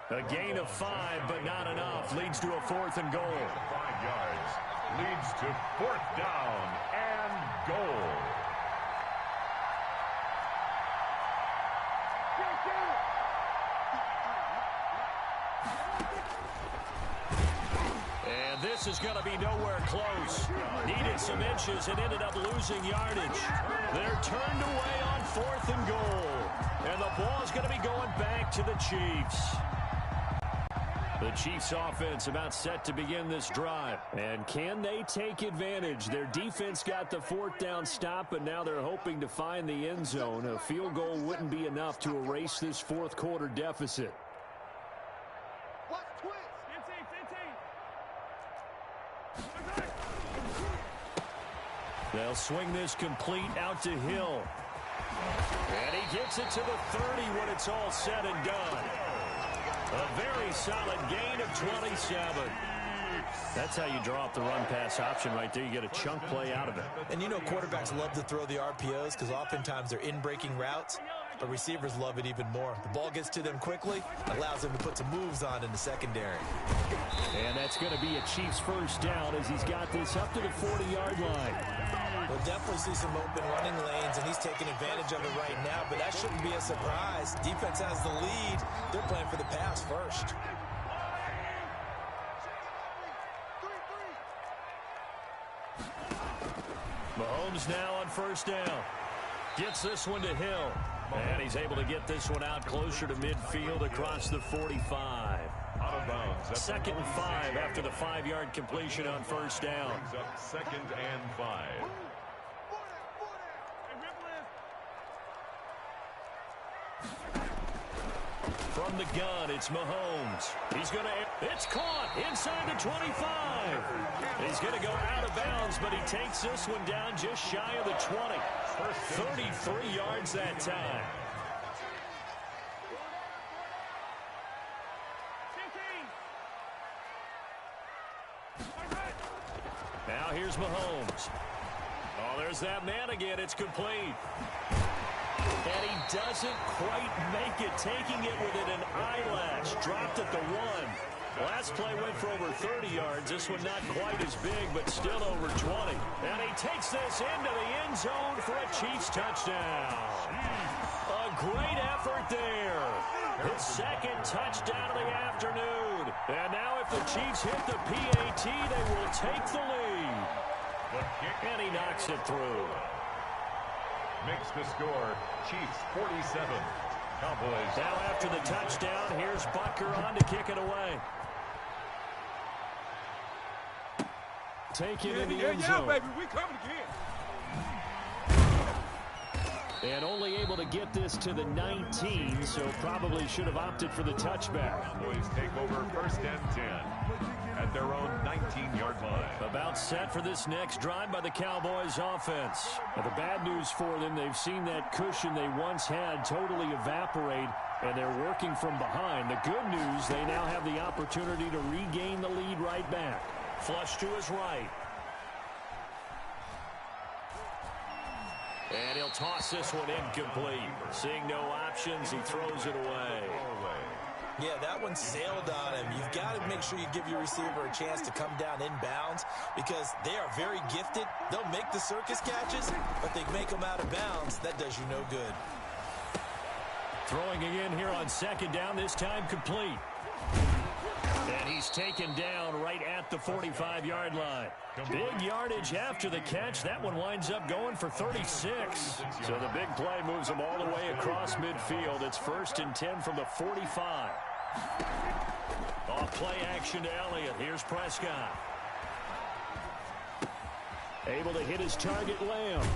A gain of 5, but not enough. Leads to a fourth and goal. 5 yards. Leads to fourth down and goal. And this is going to be nowhere close. Needed some inches and ended up losing yardage. They're turned away on fourth and goal. And the ball is going to be going back to the Chiefs. The Chiefs offense about set to begin this drive. And can they take advantage? Their defense got the fourth down stop, and now they're hoping to find the end zone. A field goal wouldn't be enough to erase this fourth quarter deficit. They'll swing this complete out to Hill. And he gets it to the 30 when it's all said and done. A very solid gain of 27. That's how you draw up the run-pass option right there. You get a chunk play out of it. And you know quarterbacks love to throw the RPOs because oftentimes they're in-breaking routes, but receivers love it even more. The ball gets to them quickly, allows them to put some moves on in the secondary. And that's going to be a Chiefs first down as he's got this up to the 40-yard line. We'll definitely see some open running lanes, and he's taking advantage of it right now, but that shouldn't be a surprise. Defense has the lead. They're playing for the pass first. Mahomes now on first down. Gets this one to Hill. And he's able to get this one out closer to midfield across the 45. Out of bounds. That's 2nd and 5 after the 5-yard completion on first down. Brings up 2nd and 5. From the gun, it's Mahomes. He's going to... It's caught inside the 25. He's going to go out of bounds, but he takes this one down just shy of the 20. 33 yards that time. Now here's Mahomes. Oh, there's that man again. It's complete. And he doesn't quite make it, taking it within an eyelash. Dropped at the 1. Last play went for over 30 yards. This one not quite as big, but still over 20. And he takes this into the end zone for a Chiefs touchdown. A great effort there. His 2nd touchdown of the afternoon. And now if the Chiefs hit the PAT, they will take the lead. And he knocks it through. Makes the score Chiefs 47. Cowboys. Now after the touchdown, here's Butker on to kick it away. Take it in the end zone. baby, we coming again. And only able to get this to the 19, so probably should have opted for the touchback. Cowboys take over 1st and 10 at their own 19-yard line. About set for this next drive by the Cowboys offense. Now, the bad news for them, they've seen that cushion they once had totally evaporate, and they're working from behind. The good news, they now have the opportunity to regain the lead right back. Flush to his right. And he'll toss this one incomplete. Seeing no options, he throws it away. Yeah, that one sailed on him. You've got to make sure you give your receiver a chance to come down inbounds because they are very gifted. They'll make the circus catches, but they make them out of bounds. That does you no good. Throwing again here on 2nd down, this time complete. And he's taken down right at the 45-yard line. Big yardage after the catch. That one winds up going for 36. So the big play moves them all the way across midfield. It's 1st and 10 from the 45. Off play action to Elliott. Here's Prescott. Able to hit his target, Lamb.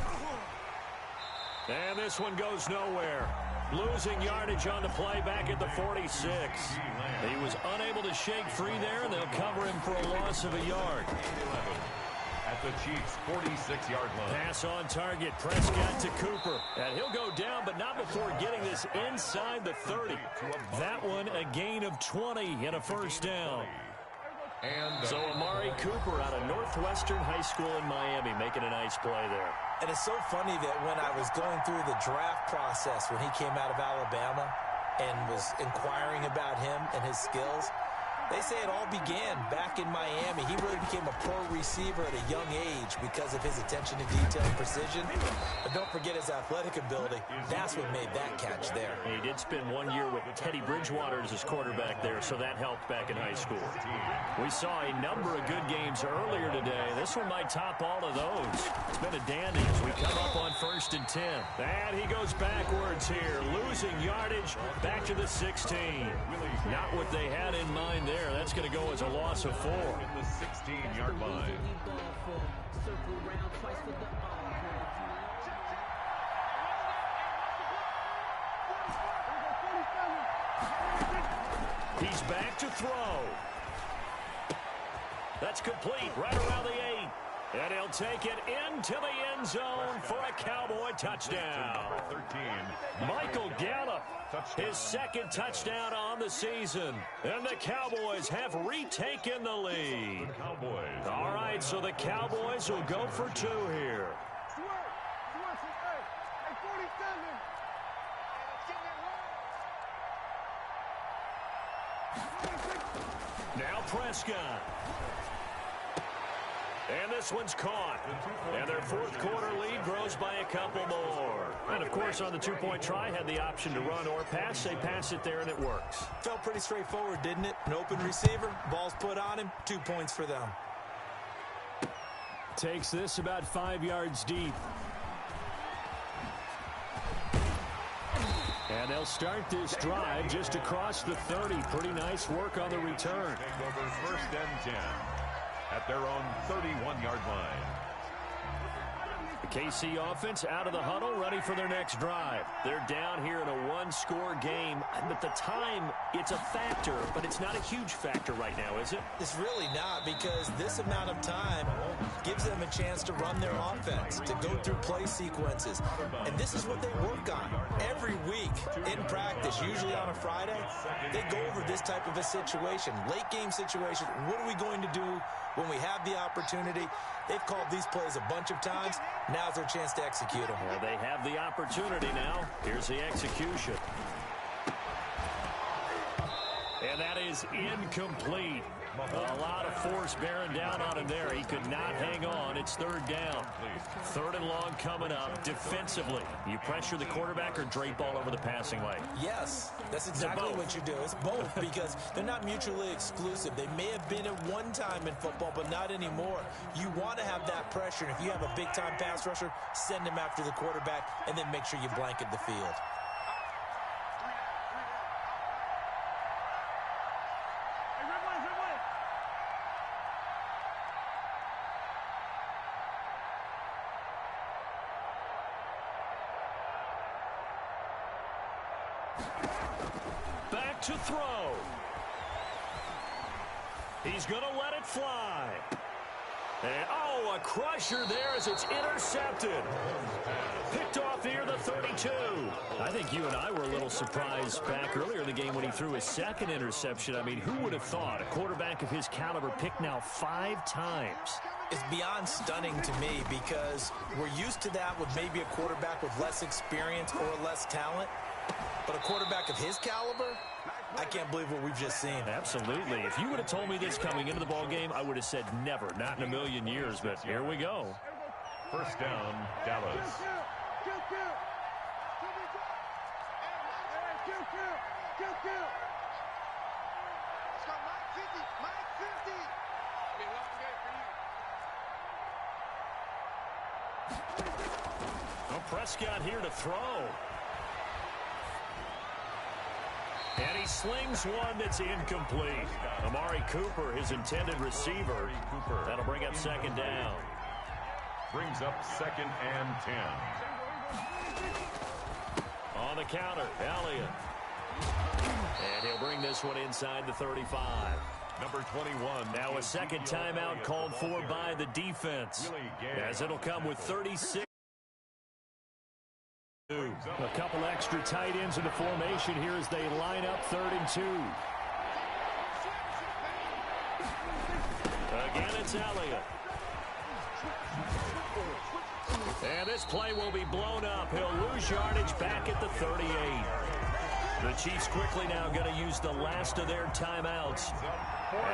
And this one goes nowhere. Losing yardage on the play back at the 46. He was unable to shake free there, and they'll cover him for a loss of a yard. At the Chiefs' 46-yard line. Pass on target. Prescott to Cooper. And he'll go down, but not before getting this inside the 30. That one a gain of 20 and a 1st down. And so Amari Cooper out of Northwestern High School in Miami making a nice play there. And it's so funny that when I was going through the draft process when he came out of Alabama and was inquiring about him and his skills, they say it all began back in Miami. He really became a pro receiver at a young age because of his attention to detail and precision. But don't forget his athletic ability. That's what made that catch there. He did spend 1 year with Teddy Bridgewater as his quarterback there, so that helped back in high school. We saw a number of good games earlier today. This one might top all of those. It's been a dandy as we come up on 1st and 10. And he goes backwards here, losing yardage back to the 16. Not what they had in mind there. That's going to go as a loss of 4. In the 16-yard line. He's back to throw. That's complete right around the 8. And he'll take it into the end zone for a Cowboy touchdown. Number 13. Michael Gallup, his 2nd touchdown on the season. And the Cowboys have retaken the lead. Cowboys. All right, so the Cowboys will go for 2 here. Now Prescott. And this one's caught. And their 4th quarter lead grows by a couple more. And, of course, on the 2-point try, had the option to run or pass. They pass it there, and it works. Felt pretty straightforward, didn't it? An open receiver, ball's put on him, 2 points for them. Takes this about 5 yards deep. And they'll start this drive just across the 30. Pretty nice work on the return. Take over 1st and 10 at their own 31-yard line. The KC offense out of the huddle, ready for their next drive. They're down here in a one-score game. At the time, it's a factor, but it's not a huge factor right now, is it? It's really not, because this amount of time gives them a chance to run their offense, to go through play sequences. And this is what they work on every week in practice, usually on a Friday. They go over this type of a situation, late game situation. What are we going to do when we have the opportunity? They've called these plays a bunch of times. Now's their chance to execute them. Well, they have the opportunity now. Here's the execution. And that is incomplete. A lot of force bearing down on him there. He could not hang on. It's 3rd down. 3rd and long coming up. Defensively, you pressure the quarterback or drape all over the passing lane? Yes, that's exactly what you do. It's both, because they're not mutually exclusive. They may have been at one time in football, but not anymore. You want to have that pressure. And if you have a big-time pass rusher, send him after the quarterback, and then make sure you blanket the field. Back to throw. He's going to let it fly. And, oh, a crusher there as it's intercepted. Picked off near the 32. I think you and I were a little surprised back earlier in the game when he threw his 2nd interception. I mean, who would have thought a quarterback of his caliber picked now 5 times? It's beyond stunning to me, because we're used to that with maybe a quarterback with less experience or less talent. But a quarterback of his caliber, I can't believe what we've just seen. Absolutely. If you would have told me this coming into the ball game, I would have said never, not in a million years. But here we go. 1st down, Dallas. Well, Prescott here to throw. And he slings one that's incomplete. Amari Cooper, his intended receiver. That'll bring up 2nd down. Brings up 2nd and 10. On the counter, Elliott. And he'll bring this one inside the 35. Number 21. Now a 2nd timeout called for by the defense, as it'll come with 36. A couple extra tight ends in the formation here as they line up 3rd and 2. Again, it's Elliott. And this play will be blown up. He'll lose yardage back at the 38. The Chiefs quickly now going to use the last of their timeouts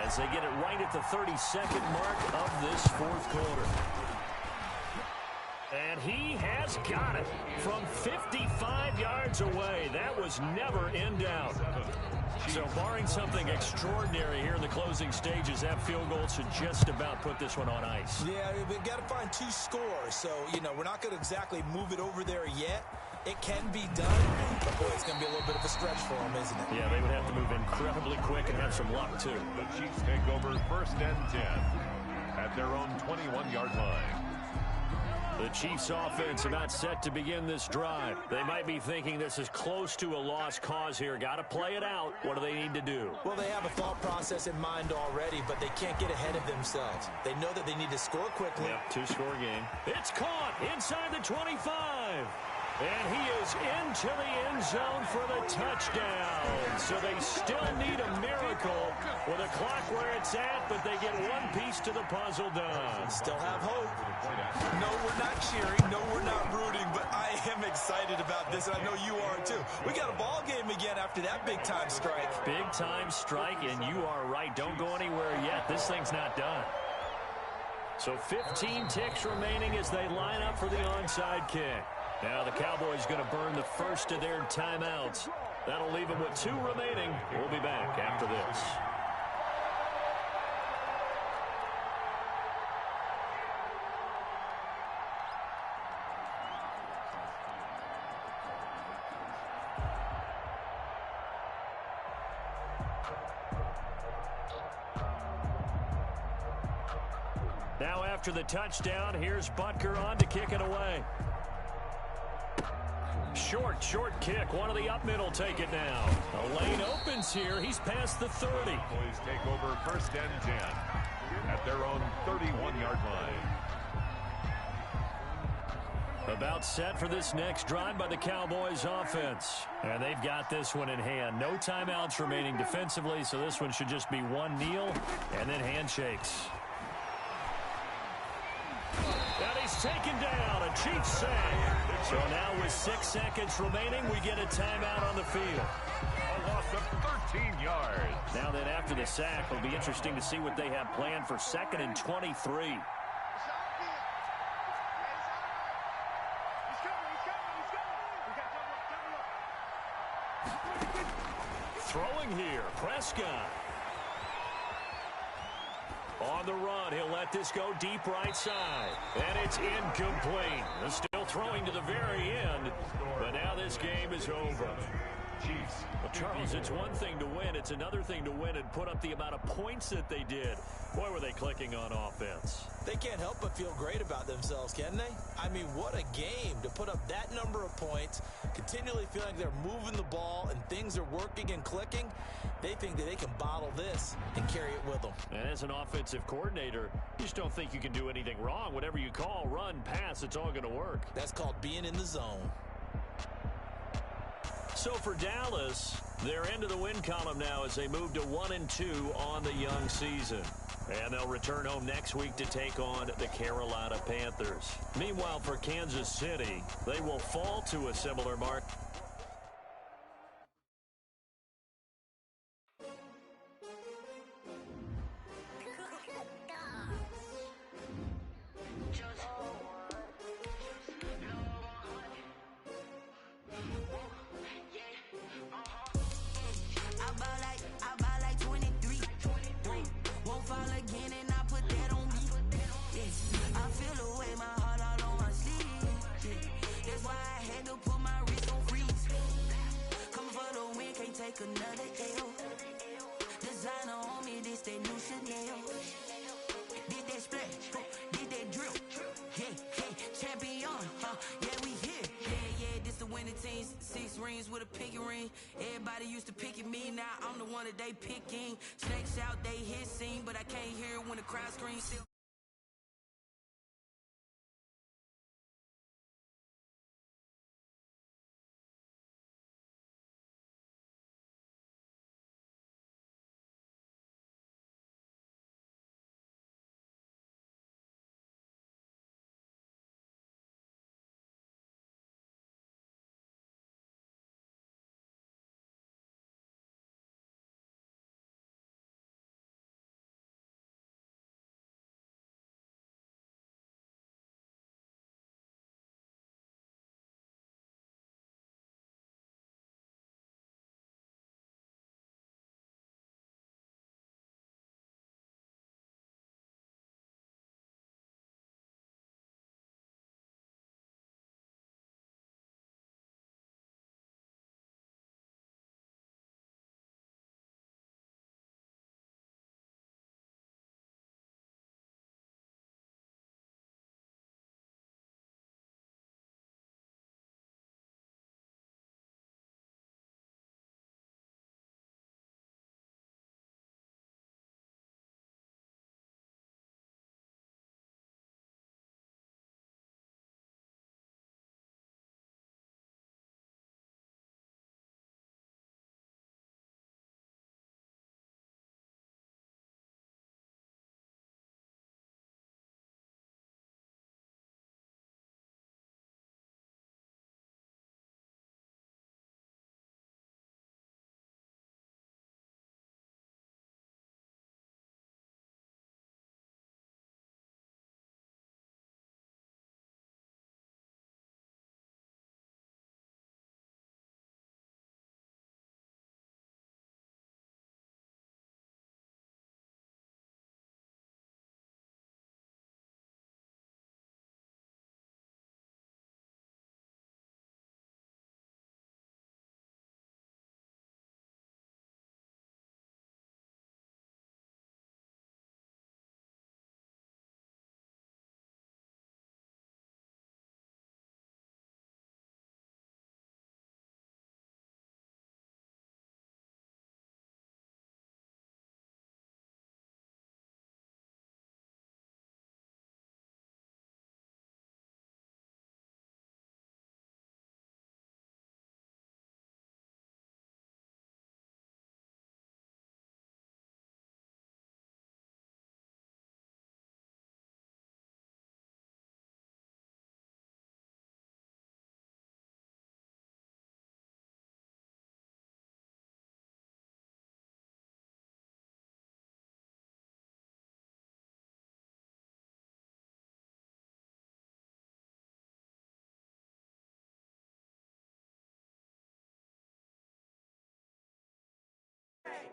as they get it right at the 32nd mark of this 4th quarter. And he has got it from 55 yards away. That was never in doubt. So barring something extraordinary here in the closing stages, that field goal should just about put this one on ice. Yeah, we've got to find 2 scores. So, we're not going to exactly move it over there yet. It can be done, but boy, it's going to be a little bit of a stretch for them, isn't it? Yeah, they would have to move incredibly quick and have some luck, too. The Chiefs take over 1st and 10 at their own 21-yard line. The Chiefs offense about set to begin this drive. They might be thinking this is close to a lost cause here. Got to play it out. What do they need to do? Well, they have a thought process in mind already, but they can't get ahead of themselves. They know that they need to score quickly. Yep, 2-score game. It's caught inside the 25. And he is into the end zone for the touchdown. So they still need a miracle with a clock where it's at, but they get one piece to the puzzle done. Still have hope. No, we're not cheering. No, we're not rooting, but I am excited about this, and I know you are too. We got a ball game again after that big-time strike. Big-time strike, and you are right. Don't go anywhere yet. This thing's not done. So 15 ticks remaining as they line up for the onside kick. Now the Cowboys going to burn the first of their timeouts. That'll leave them with 2 remaining. We'll be back after this. Now after the touchdown, here's Butker on to kick it away. Short kick. One of the up middle take it now. A lane opens here. He's past the 30. Cowboys take over 1st and 10 at their own 31-yard line. About set for this next drive by the Cowboys offense. And they've got this one in hand. No timeouts remaining defensively, so this one should just be one kneel and then handshakes. And he's taken down. A Chiefs save. So now with 6 seconds remaining, we get a timeout on the field. A loss of 13 yards. Now then, after the sack, it'll be interesting to see what they have planned for 2nd and 23. Throwing here, Prescott. On the run, he'll let this go deep right side. And it's incomplete. Still throwing to the very end. But now this game is over. Chiefs. Well, Charles, it's one thing to win. It's another thing to win and put up the amount of points that they did. Boy, were they clicking on offense. They can't help but feel great about themselves, can they? I mean, what a game to put up that number of points, continually feeling like they're moving the ball and things are working and clicking. They think that they can bottle this and carry it with them. And as an offensive coordinator, you just don't think you can do anything wrong. Whatever you call, run, pass, it's all going to work. That's called being in the zone. So for Dallas, they're into the win column now as they move to 1-2 on the young season. And they'll return home next week to take on the Carolina Panthers. Meanwhile, for Kansas City, they will fall to a similar mark. Another L. Designer on me, this that new Chanel. Did that splash, did that drip. Yeah, champion, yeah, we here. Yeah, this the winning team. 6 rings with a pinky ring. Everybody used to pick at me, now I'm the one that they picking. Snakes out, they hit scene, but I can't hear it when the crowd screams.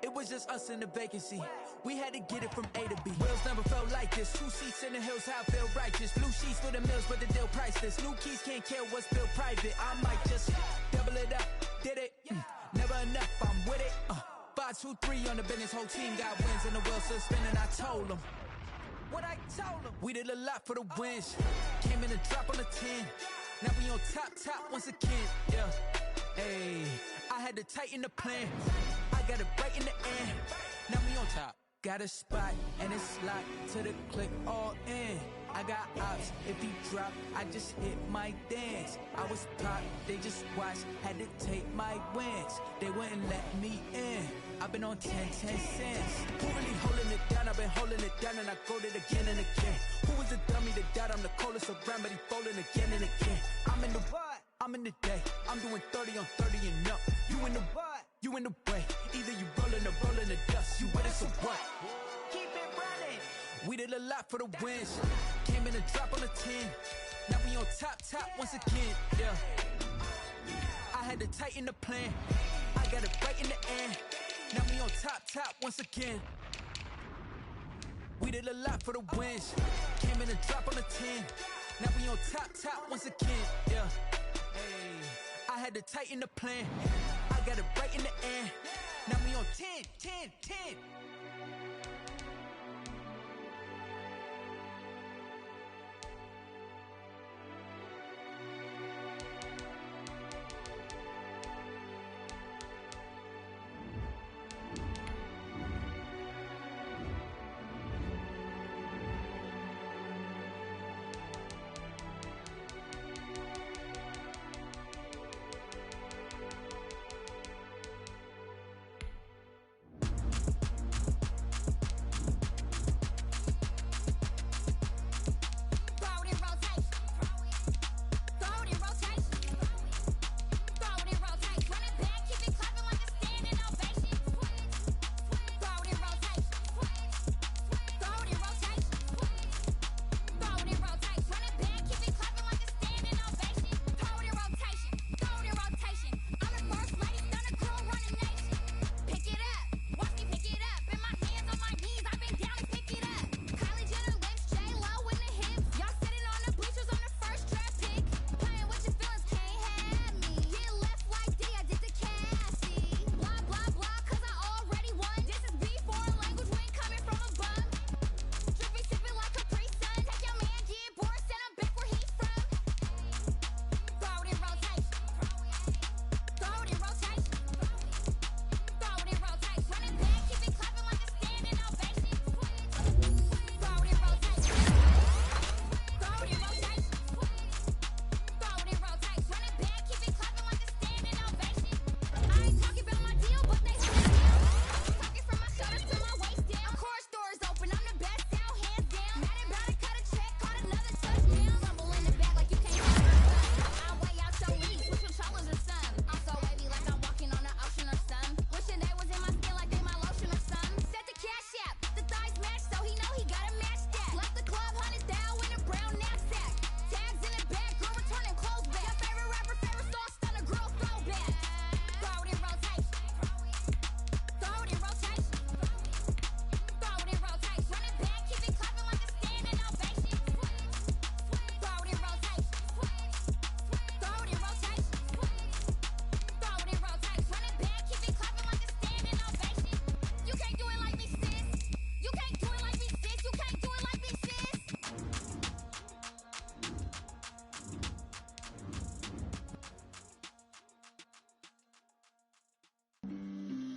It was just us in the vacancy. We had to get it from A to B. Wheels never felt like this. 2 seats in the hills, how I feel righteous. Blue sheets for the mills, but the deal priceless. New keys can't kill what's built private. I might just double it up. Did it? Never enough, I'm with it. 5, 2, 3 on the business. Whole team got wins and the wheels still spinning. I told them what I told them. We did a lot for the wins. Came in and drop on the 10. Now we on top once again. Yeah. Hey, I had to tighten the plan. I got it right in the end. Now we on top. Got a spot and it's locked to the click all in. I got ops, if he drop, I just hit my dance. I was pop, they just watched, had to take my wins. They wouldn't let me in. I've been on 10 cents. Who really holding it down? I've been holding it down and I go it again and again. Who was the dummy that doubt I'm the coldest around, but he folding again and again. I'm in the what? I'm in the day. I'm doing 30 on 30 and up. You in the what? You in the way. Either you rolling or rolling the dust. You with us or what? Keep it running. We did a lot for the wins. Came in and drop on the 10. Now we on top once again. Yeah. I had to tighten the plan. I got it right in the end. Now we on top once again. We did a lot for the wins. Came in and drop on the 10. Now we on top once again. Yeah. Hey, I had to tighten the plan. I got it right in the end. Now we on 10.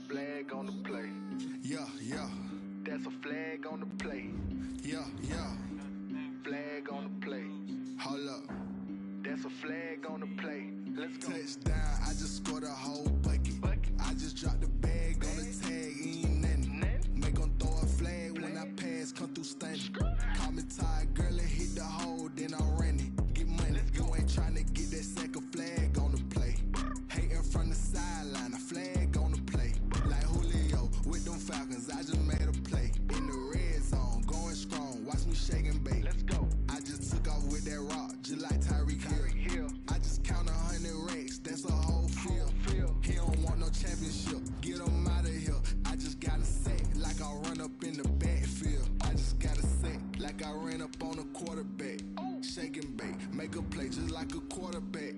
Flag on the play. Yeah. That's a flag on the play. Yeah. Flag on the play. Hold up. That's a flag on the play. Let's go. Touchdown, I just scored a whole bucket. I just dropped the bag on the tag, ain't nothing. Make 'em throw a flag when I pass, come through stunning. Call me tired, girl, and hit the hole, then I'm running. Get money, you ain't tryna get that second flag on the play. Hating from the sideline, a flag on the play. Like Julio with them Falcons, I just made a play. In the red zone, going strong, watch me shake and bake. Let's go. I just took off with that rock, just like Tyreek Hill. I just count 100 racks, that's a whole field. He don't want no championship, get him quarterback.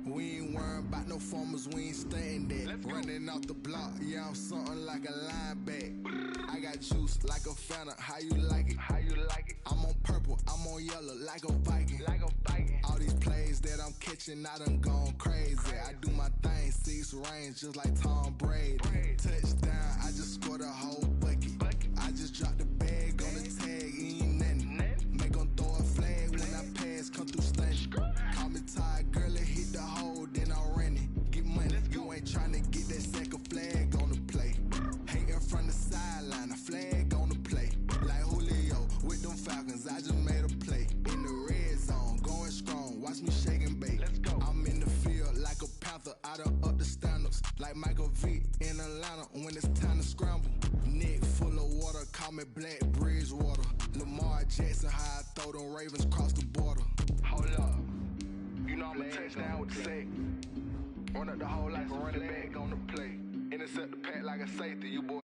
We ain't worrying about no formers, we ain't staying that. Running off the block, yeah, I'm something like a lineback. I got juice like a Fanta, how you like it? How you like it? I'm on purple, I'm on yellow, like a Viking. Like a Viking. All these plays that I'm catching, I done gone crazy. I do my thing, 6 range, just like Tom Brady. Touchdown, I just scored a whole bucket. I just dropped the bag on the tag, ain't nothing. Make them throw a flag when I pass, come through stunning. Call me tired, girl, it hit the hole, then I'm running. Get money, you ain't tryna get that second flag on the play. Hating from the sideline, a flag on the play. Like Julio with them Falcons, I just made a play. In the red zone, going strong, watch me shake and bake. I'm in the field like a panther, I done up the standards. Like Michael Vick in Atlanta when it's time to scramble. Neck full of water, call me Black Bridgewater. Lamar Jackson, how I throw them Ravens cross the border. Hold up, you know I'm a touchdown with the sack. Run up the hole like a running back on the play. Intercept the pack like a safety, you boy.